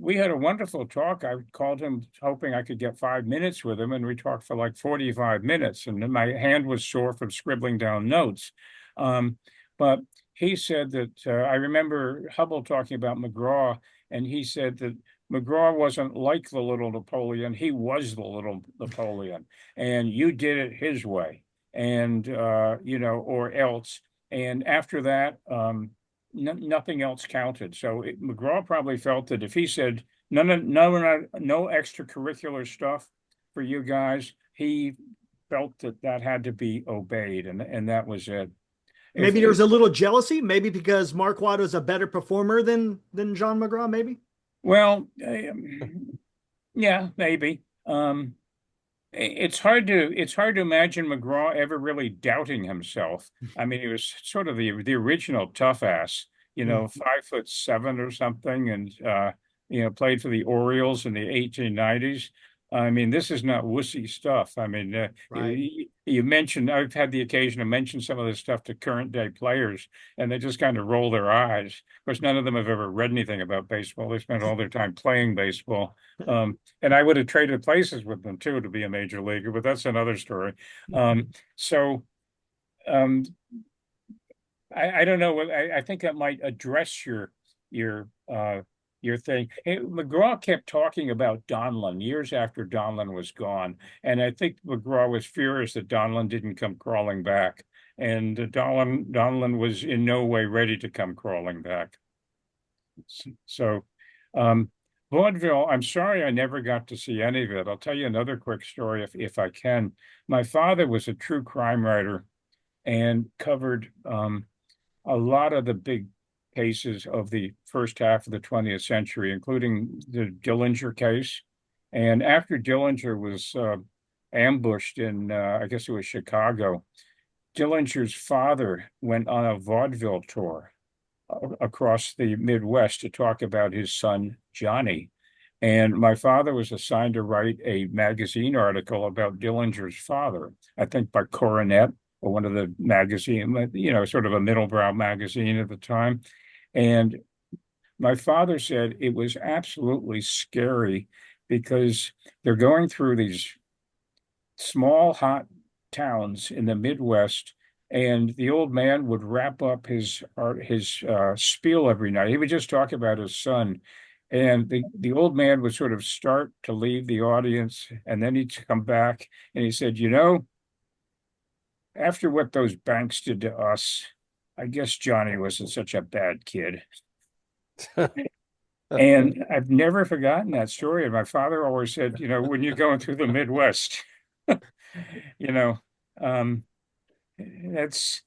we had a wonderful talk. I called him hoping I could get 5 minutes with him, and we talked for like 45 minutes. And then my hand was sore from scribbling down notes. But he said that I remember Hubble talking about McGraw, and he said that McGraw wasn't like the little Napoleon. He was the little Napoleon, and you did it his way, and or else. And after that, nothing else counted. So McGraw probably felt that if he said no extracurricular stuff for you guys, he felt that had to be obeyed, and that was it. Maybe there was a little jealousy, maybe because Marquard was a better performer than John McGraw, maybe. Well, yeah, maybe. It's hard to imagine McGraw ever really doubting himself. I mean, he was sort of the original tough ass, 5'7" or something, and played for the Orioles in the 1890s. I mean, this is not wussy stuff. I mean, Right. you mentioned, I've had the occasion to mention some of this stuff to current day players, and they just kind of roll their eyes. Of course, none of them have ever read anything about baseball. They spent all their time playing baseball. And I would have traded places with them too to be a major leaguer, but that's another story. So um, I don't know. I think that might address your your thing. Hey, McGraw kept talking about Donlin years after Donlin was gone, and I think McGraw was furious that Donlin didn't come crawling back, and Donlin was in no way ready to come crawling back. So, vaudeville. I'm sorry I never got to see any of it. I'll tell you another quick story if I can. My father was a true crime writer and covered a lot of the big cases of the first half of the 20th century, including the Dillinger case. And after Dillinger was ambushed in, I guess it was Chicago, Dillinger's father went on a vaudeville tour across the Midwest to talk about his son, Johnny. And my father was assigned to write a magazine article about Dillinger's father, I think by Coronet or one of the magazine, sort of a middlebrow magazine at the time. And my father said it was absolutely scary because they're going through these small, hot towns in the Midwest, and the old man would wrap up his spiel every night. He would just talk about his son. And the old man would sort of start to leave the audience, and then he'd come back and he said, after what those banks did to us, I guess Johnny wasn't such a bad kid. And I've never forgotten that story. And my father always said, when you're going through the Midwest, that's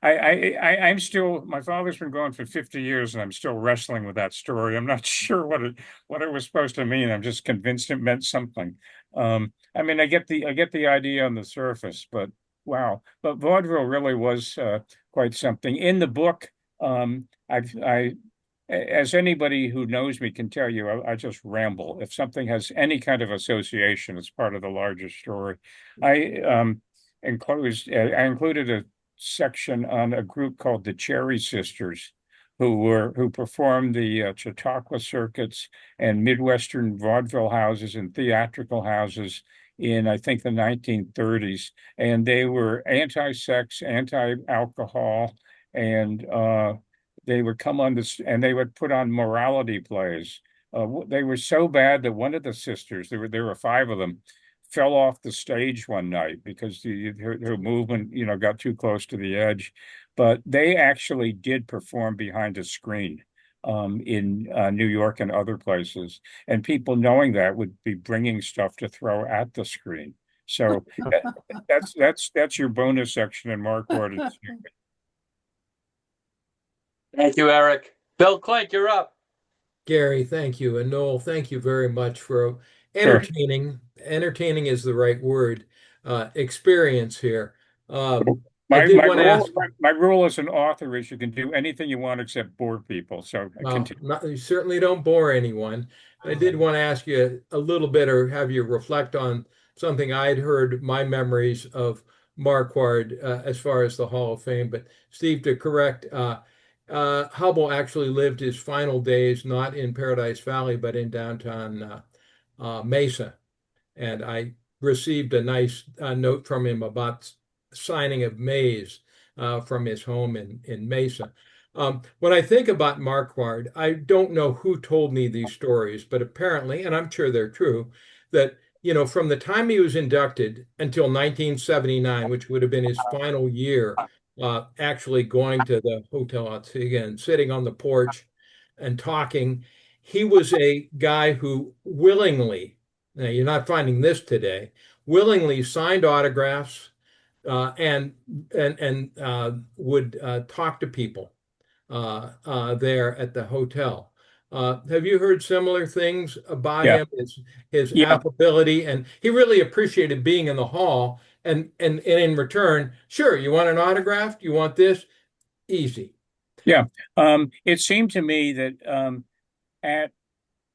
I'm still, my father's been gone for 50 years and I'm still wrestling with that story. I'm not sure what it was supposed to mean. I'm just convinced it meant something. I mean, I get the idea on the surface, but wow. But vaudeville really was quite something. In the book, as anybody who knows me can tell you, I just ramble. If something has any kind of association, it's part of the larger story. I included a section on a group called the Cherry Sisters, who performed the Chautauqua circuits and Midwestern vaudeville houses and theatrical houses in, I think, the 1930s. And they were anti-sex, anti-alcohol, and they would come on this, and they would put on morality plays. They were so bad that one of the sisters, there were five of them, fell off the stage one night because her movement, got too close to the edge. But they actually did perform behind a screen in New York and other places, and people knowing that would be bringing stuff to throw at the screen. So that's your bonus section in Marquard. Thank you, Eric. Bill Clink, you're up. Gary, thank you. And Noel, thank you very much for Sure. entertaining is the right word, experience here. I My did want to ask, rule as an author is you can do anything you want except bore people. So you certainly don't bore anyone. I did want to ask you a little bit or have you reflect on something I'd heard, my memories of Marquard as far as the Hall of Fame. But Steve, to correct, Hubble actually lived his final days not in Paradise Valley, but in downtown Mesa. And I received a nice note from him about signing of Mays from his home in Mesa. When I think about Marquard, I don't know who told me these stories, but apparently, and I'm sure they're true, that from the time he was inducted until 1979, which would have been his final year, actually going to the hotel again, sitting on the porch and talking, he was a guy who willingly, now you're not finding this today, willingly signed autographs and would talk to people there at the hotel. Have you heard similar things about him? His affability, and he really appreciated being in the hall. And in return, sure, you want an autograph? You want this? Easy. Yeah. It seemed to me that at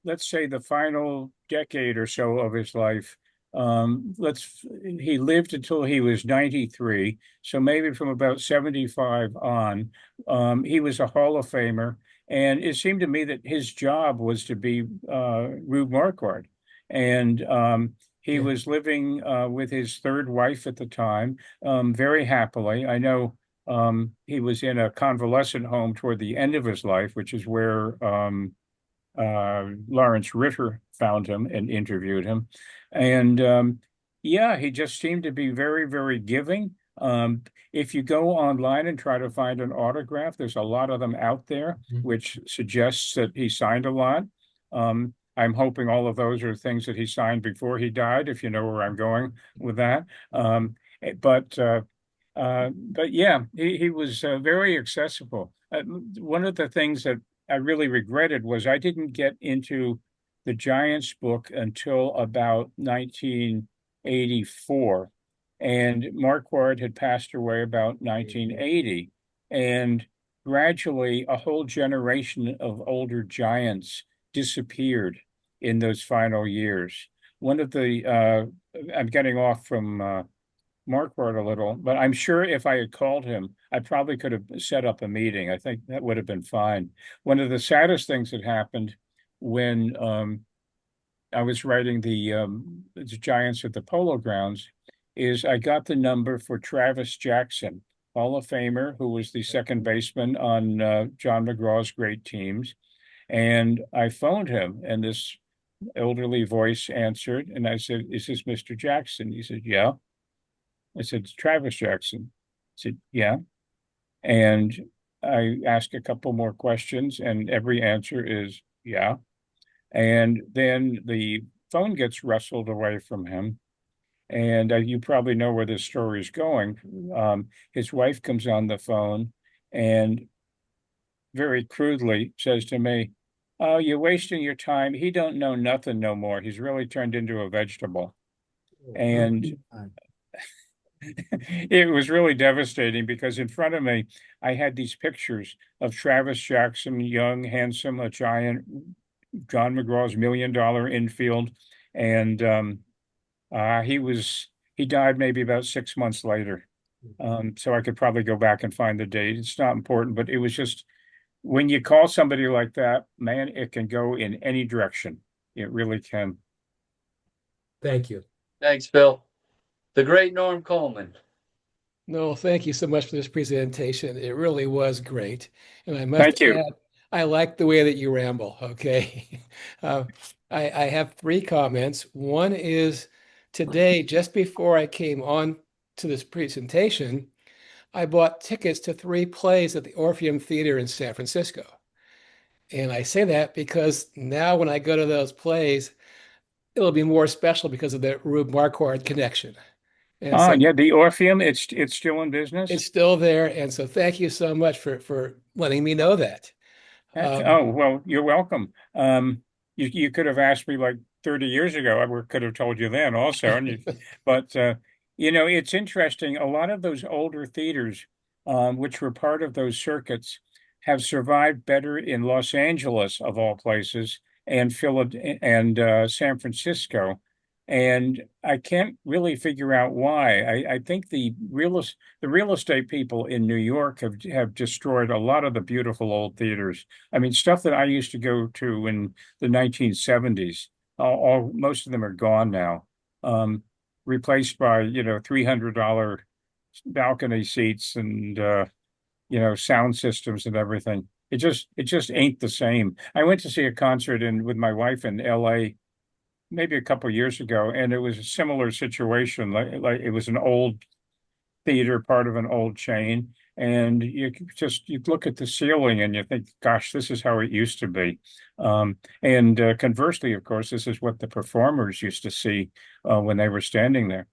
let's say the final decade or so of his life, he lived until he was 93. So maybe from about 75 on, he was a Hall of Famer. And it seemed to me that his job was to be Rube Marquard. And he was living with his third wife at the time, very happily. I know he was in a convalescent home toward the end of his life, which is where Lawrence Ritter found him and interviewed him. And yeah, he just seemed to be very, very giving. If you go online and try to find an autograph, there's a lot of them out there, which suggests that he signed a lot. I'm hoping all of those are things that he signed before he died, if you know where I'm going with that. But yeah, he was very accessible. One of the things that I really regretted was I didn't get into the Giants book until about 1984. And Marquard had passed away about 1980. And gradually, a whole generation of older Giants disappeared in those final years. One of the, I'm getting off from Marquard a little, but I'm sure if I had called him, I probably could have set up a meeting. I think that would have been fine. One of the saddest things that happened when I was writing the Giants at the Polo Grounds is I got the number for Travis Jackson, Hall of Famer, who was the second baseman on John McGraw's great teams. And I phoned him, and this elderly voice answered, and I said, "Is this Mr. Jackson?" He said, "Yeah." I said, "It's Travis Jackson." I said, "Yeah." And I asked a couple more questions, and every answer is yeah. And then the phone gets wrestled away from him. And you probably know where this story is going. His wife comes on the phone and very crudely says to me, "Oh, you're wasting your time. He don't know nothing no more. He's really turned into a vegetable." And it was really devastating because in front of me, I had these pictures of Travis Jackson, young, handsome, a giant, John McGraw's $1 million infield. And he died maybe about 6 months later. So I could probably go back and find the date. It's not important, but it was just, when you call somebody like that, man, it can go in any direction. It really can. Thank you. Thanks, Bill. The great Norm Coleman. No, thank you so much for this presentation. It really was great. And I Thank must you. add, I like the way that you ramble, okay? I have 3 comments. One is today, just before I came on to this presentation, I bought tickets to 3 plays at the Orpheum Theater in San Francisco. And I say that because now when I go to those plays, it'll be more special because of the Rube Marquard connection. And so Yeah, the Orpheum, it's still in it's business. still there. And so thank you so much for letting me know that. Oh, well, you're welcome. You could have asked me like 30 years ago. I could have told you then also. But it's interesting. A lot of those older theaters, which were part of those circuits, have survived better in Los Angeles, of all places, and Philadelphia and San Francisco. And I can't really figure out why. I think the real estate people in New York have destroyed a lot of the beautiful old theaters. I mean, stuff that I used to go to in the 1970s. Most of them are gone now, replaced by $300 balcony seats and sound systems and everything. It just ain't the same. I went to see a concert with my wife in L.A. maybe a couple of years ago, and it was a similar situation. Like it was an old theater, part of an old chain, and you look at the ceiling and you think, "Gosh, this is how it used to be." And conversely, of course, this is what the performers used to see when they were standing there.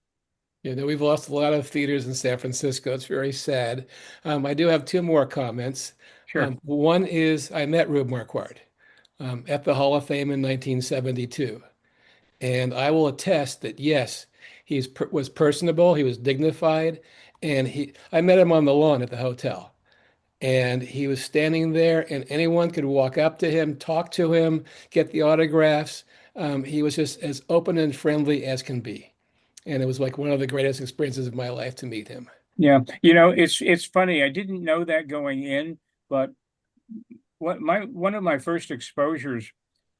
We've lost a lot of theaters in San Francisco. It's very sad. I do have 2 more comments. Sure. One is I met Rube Marquard at the Hall of Fame in 1972. And I will attest that, yes, he was personable, he was dignified, and I met him on the lawn at the hotel. And he was standing there, and anyone could walk up to him, talk to him, get the autographs. He was just as open and friendly as can be. And it was like one of the greatest experiences of my life to meet him. Yeah, it's funny. I didn't know that going in, but one of my first exposures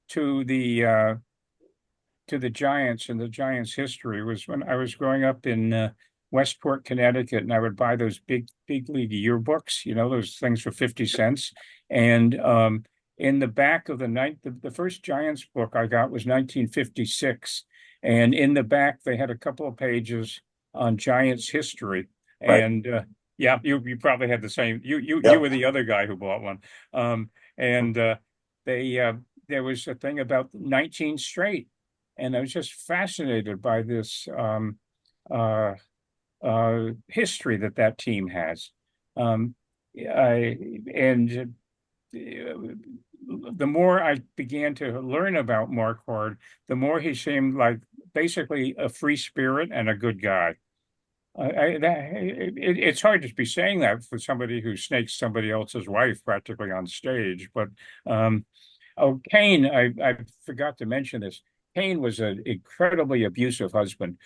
to the Giants and the Giants' history was when I was growing up in Westport, Connecticut, and I would buy those big league yearbooks, those things for 50 cents. And in the back of the first Giants book I got was 1956. And in the back, they had a couple of pages on Giants history. Right. And yeah, you probably had the same. You Yeah. were the other guy who bought one. And there was a thing about 19 straight. And I was just fascinated by this history that team has. The more I began to learn about Marquard, the more he seemed like basically a free spirit and a good guy. It's hard to be saying that for somebody who snakes somebody else's wife practically on stage. But Kane, I forgot to mention this. Kane was an incredibly abusive husband.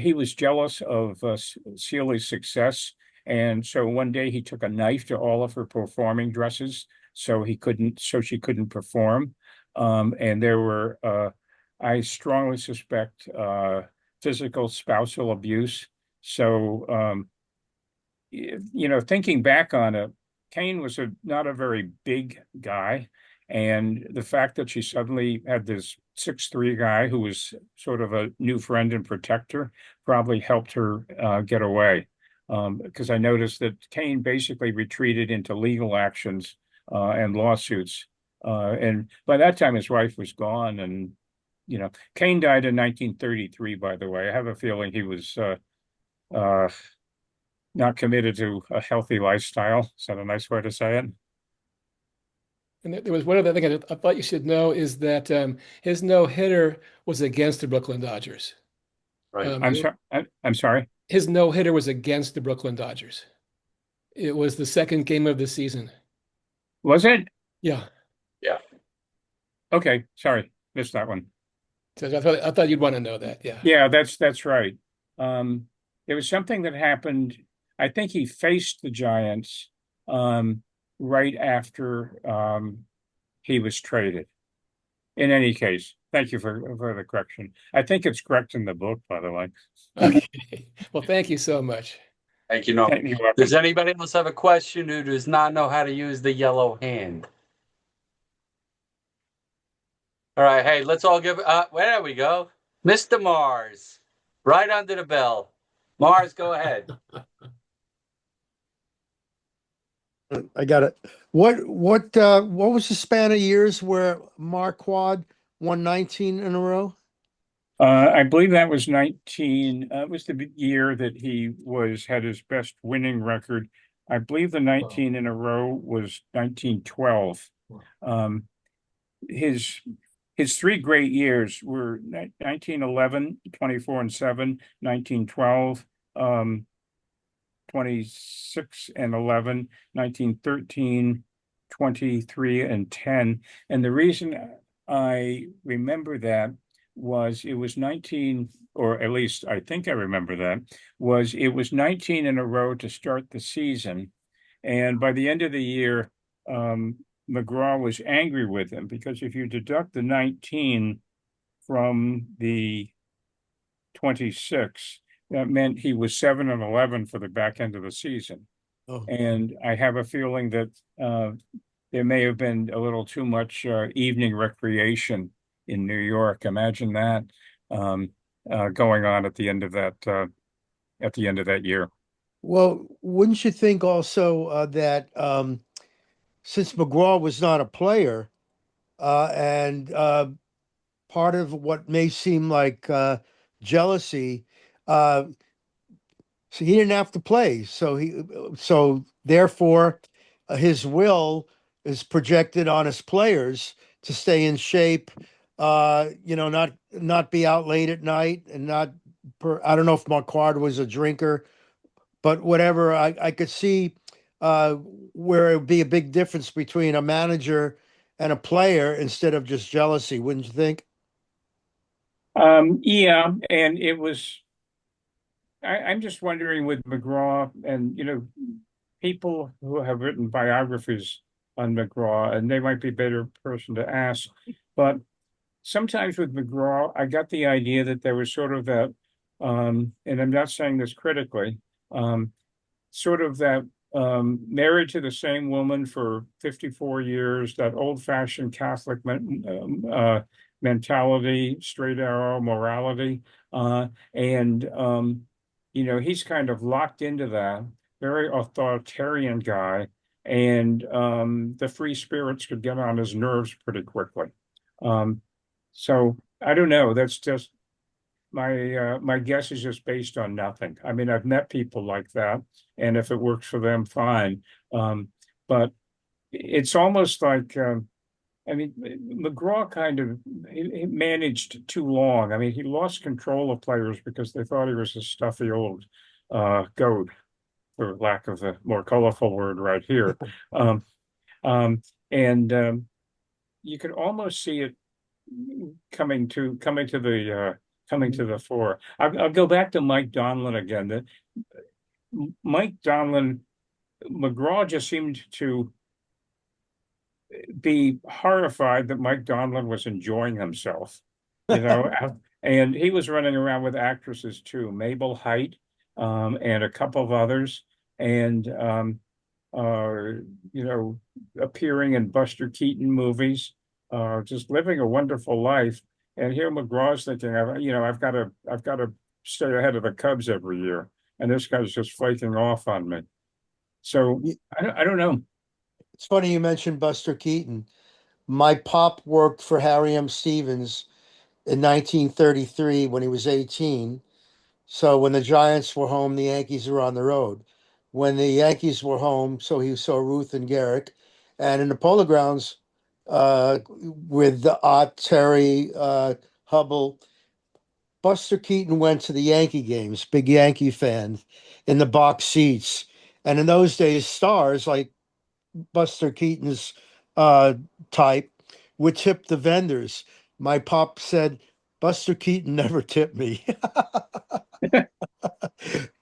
He was jealous of SEELEY's success, and so one day he took a knife to all of her performing dresses, so she couldn't perform. And there were, I strongly suspect, physical spousal abuse. So, thinking back on it, Kane was not a very big guy. And the fact that she suddenly had this 6'3" guy who was sort of a new friend and protector probably helped her get away. Because I noticed that Kane basically retreated into legal actions and lawsuits. And by that time, his wife was gone. And, Kane died in 1933, by the way. I have a feeling he was not committed to a healthy lifestyle. Is that a nice way to say it? And there was one other thing I thought you should know is that his no-hitter was against the Brooklyn Dodgers. Right. I'm sorry. His no-hitter was against the Brooklyn Dodgers. It was the second game of the season. Was it? Yeah. Yeah. Okay. Sorry. Missed that one. So I thought you'd want to know that. Yeah. Yeah, that's right. There was something that happened. I think he faced the Giants right after he was traded. In any case, thank you for the correction. I think it's correct in the book, by the way. Okay. Well, thank you so much. Thank you, Noel. You're welcome. Does anybody else have a question who does not know how to use the yellow hand? All right, hey, let's all give. There we go, Mr. Mars, right under the bell. Mars, go ahead. I got it. What was the span of years where Marquard won 19 in a row? I believe that was 19. It was the year that he had his best winning record. I believe the 19 in a row was 1912. His three great years were 1911, 24-7, 1912, 26-11, 1913, 23-10. And the reason I remember that was it was 19, or at least I think I remember that, was it was 19 in a row to start the season. And by the end of the year, McGraw was angry with him because if you deduct the 19 from the 26, that meant he was 7-11 for the back end of the season. Oh. And I have a feeling that there may have been a little too much evening recreation in New York. Imagine that going on at the end of that year. Well, wouldn't you think also that since McGraw was not a player, and part of what may seem like jealousy, so he didn't have to play, so therefore his will is projected on his players to stay in shape, not be out late at night and not. I don't know if Marquard was a drinker, but whatever. I could see where it would be a big difference between a manager and a player instead of just jealousy, wouldn't you think? Yeah, and it was. I'm just wondering with McGraw, and people who have written biographies on McGraw, and they might be a better person to ask, but sometimes with McGraw, I got the idea that there was sort of that, and I'm not saying this critically, sort of that married to the same woman for 54 years, that old-fashioned Catholic mentality, straight arrow morality, and he's kind of locked into that, very authoritarian guy, and the free spirits could get on his nerves pretty quickly. So I don't know. That's just my guess is just based on nothing. I mean, I've met people like that, and if it works for them, fine. But it's almost like I mean, McGraw kind of he managed too long. I mean, he lost control of players because they thought he was a stuffy old goat, for lack of a more colorful word right here. And you could almost see it coming to the fore. I'll go back to Mike Donlin again. Mike Donlin, McGraw just seemed to be horrified that Mike Donlin was enjoying himself, and he was running around with actresses too, Mabel Height, and a couple of others, and appearing in Buster Keaton movies, just living a wonderful life. And here McGraw's thinking, I've got to stay ahead of the Cubs every year, and this guy's just flaking off on me. So I don't know. It's funny you mentioned Buster Keaton. My pop worked for Harry M. Stevens in 1933 when he was 18. So when the Giants were home, the Yankees were on the road. When the Yankees were home, so he saw Ruth and Garrick. And in the Polo Grounds, with Art Terry, Hubble, Buster Keaton went to the Yankee games, big Yankee fan, in the box seats. And in those days, stars like Buster Keaton's uh, type would tip the vendors. My pop said, Buster Keaton never tipped me.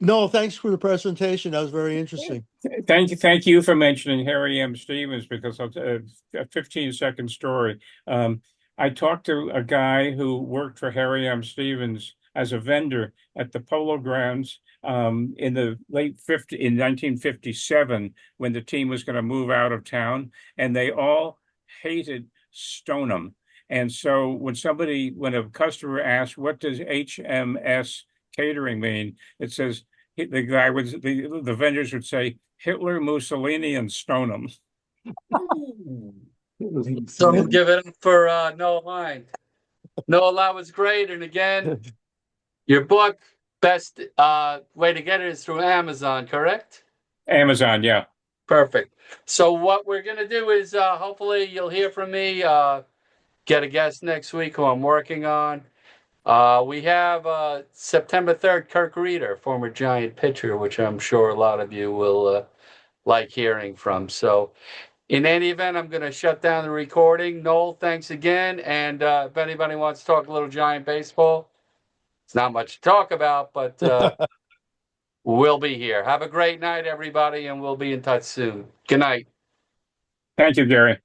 No, thanks for the presentation. That was very interesting. Thank you for mentioning Harry M. Stevens, because I'll a 15-second story. I talked to a guy who worked for Harry M. Stevens as a vendor at the Polo Grounds in the in 1957, when the team was going to move out of town, and they all hated Stoneham. And so when a customer asked, what does HMS catering mean? It says, the vendors would say Hitler, Mussolini, and Stoneham. So we'll give it up for Noel Hynd. Noel, that was great. And again, your book, best way to get it is through Amazon, correct? Amazon, yeah. Perfect. So what we're going to do is hopefully you'll hear from me, get a guest next week who I'm working on. We have September 3rd, Kirk Reeder, former Giant pitcher, which I'm sure a lot of you will like hearing from. So in any event, I'm going to shut down the recording. Noel, thanks again. And if anybody wants to talk a little Giant baseball, it's not much to talk about, but we'll be here. Have a great night, everybody, and we'll be in touch soon. Good night. Thank you, Gary.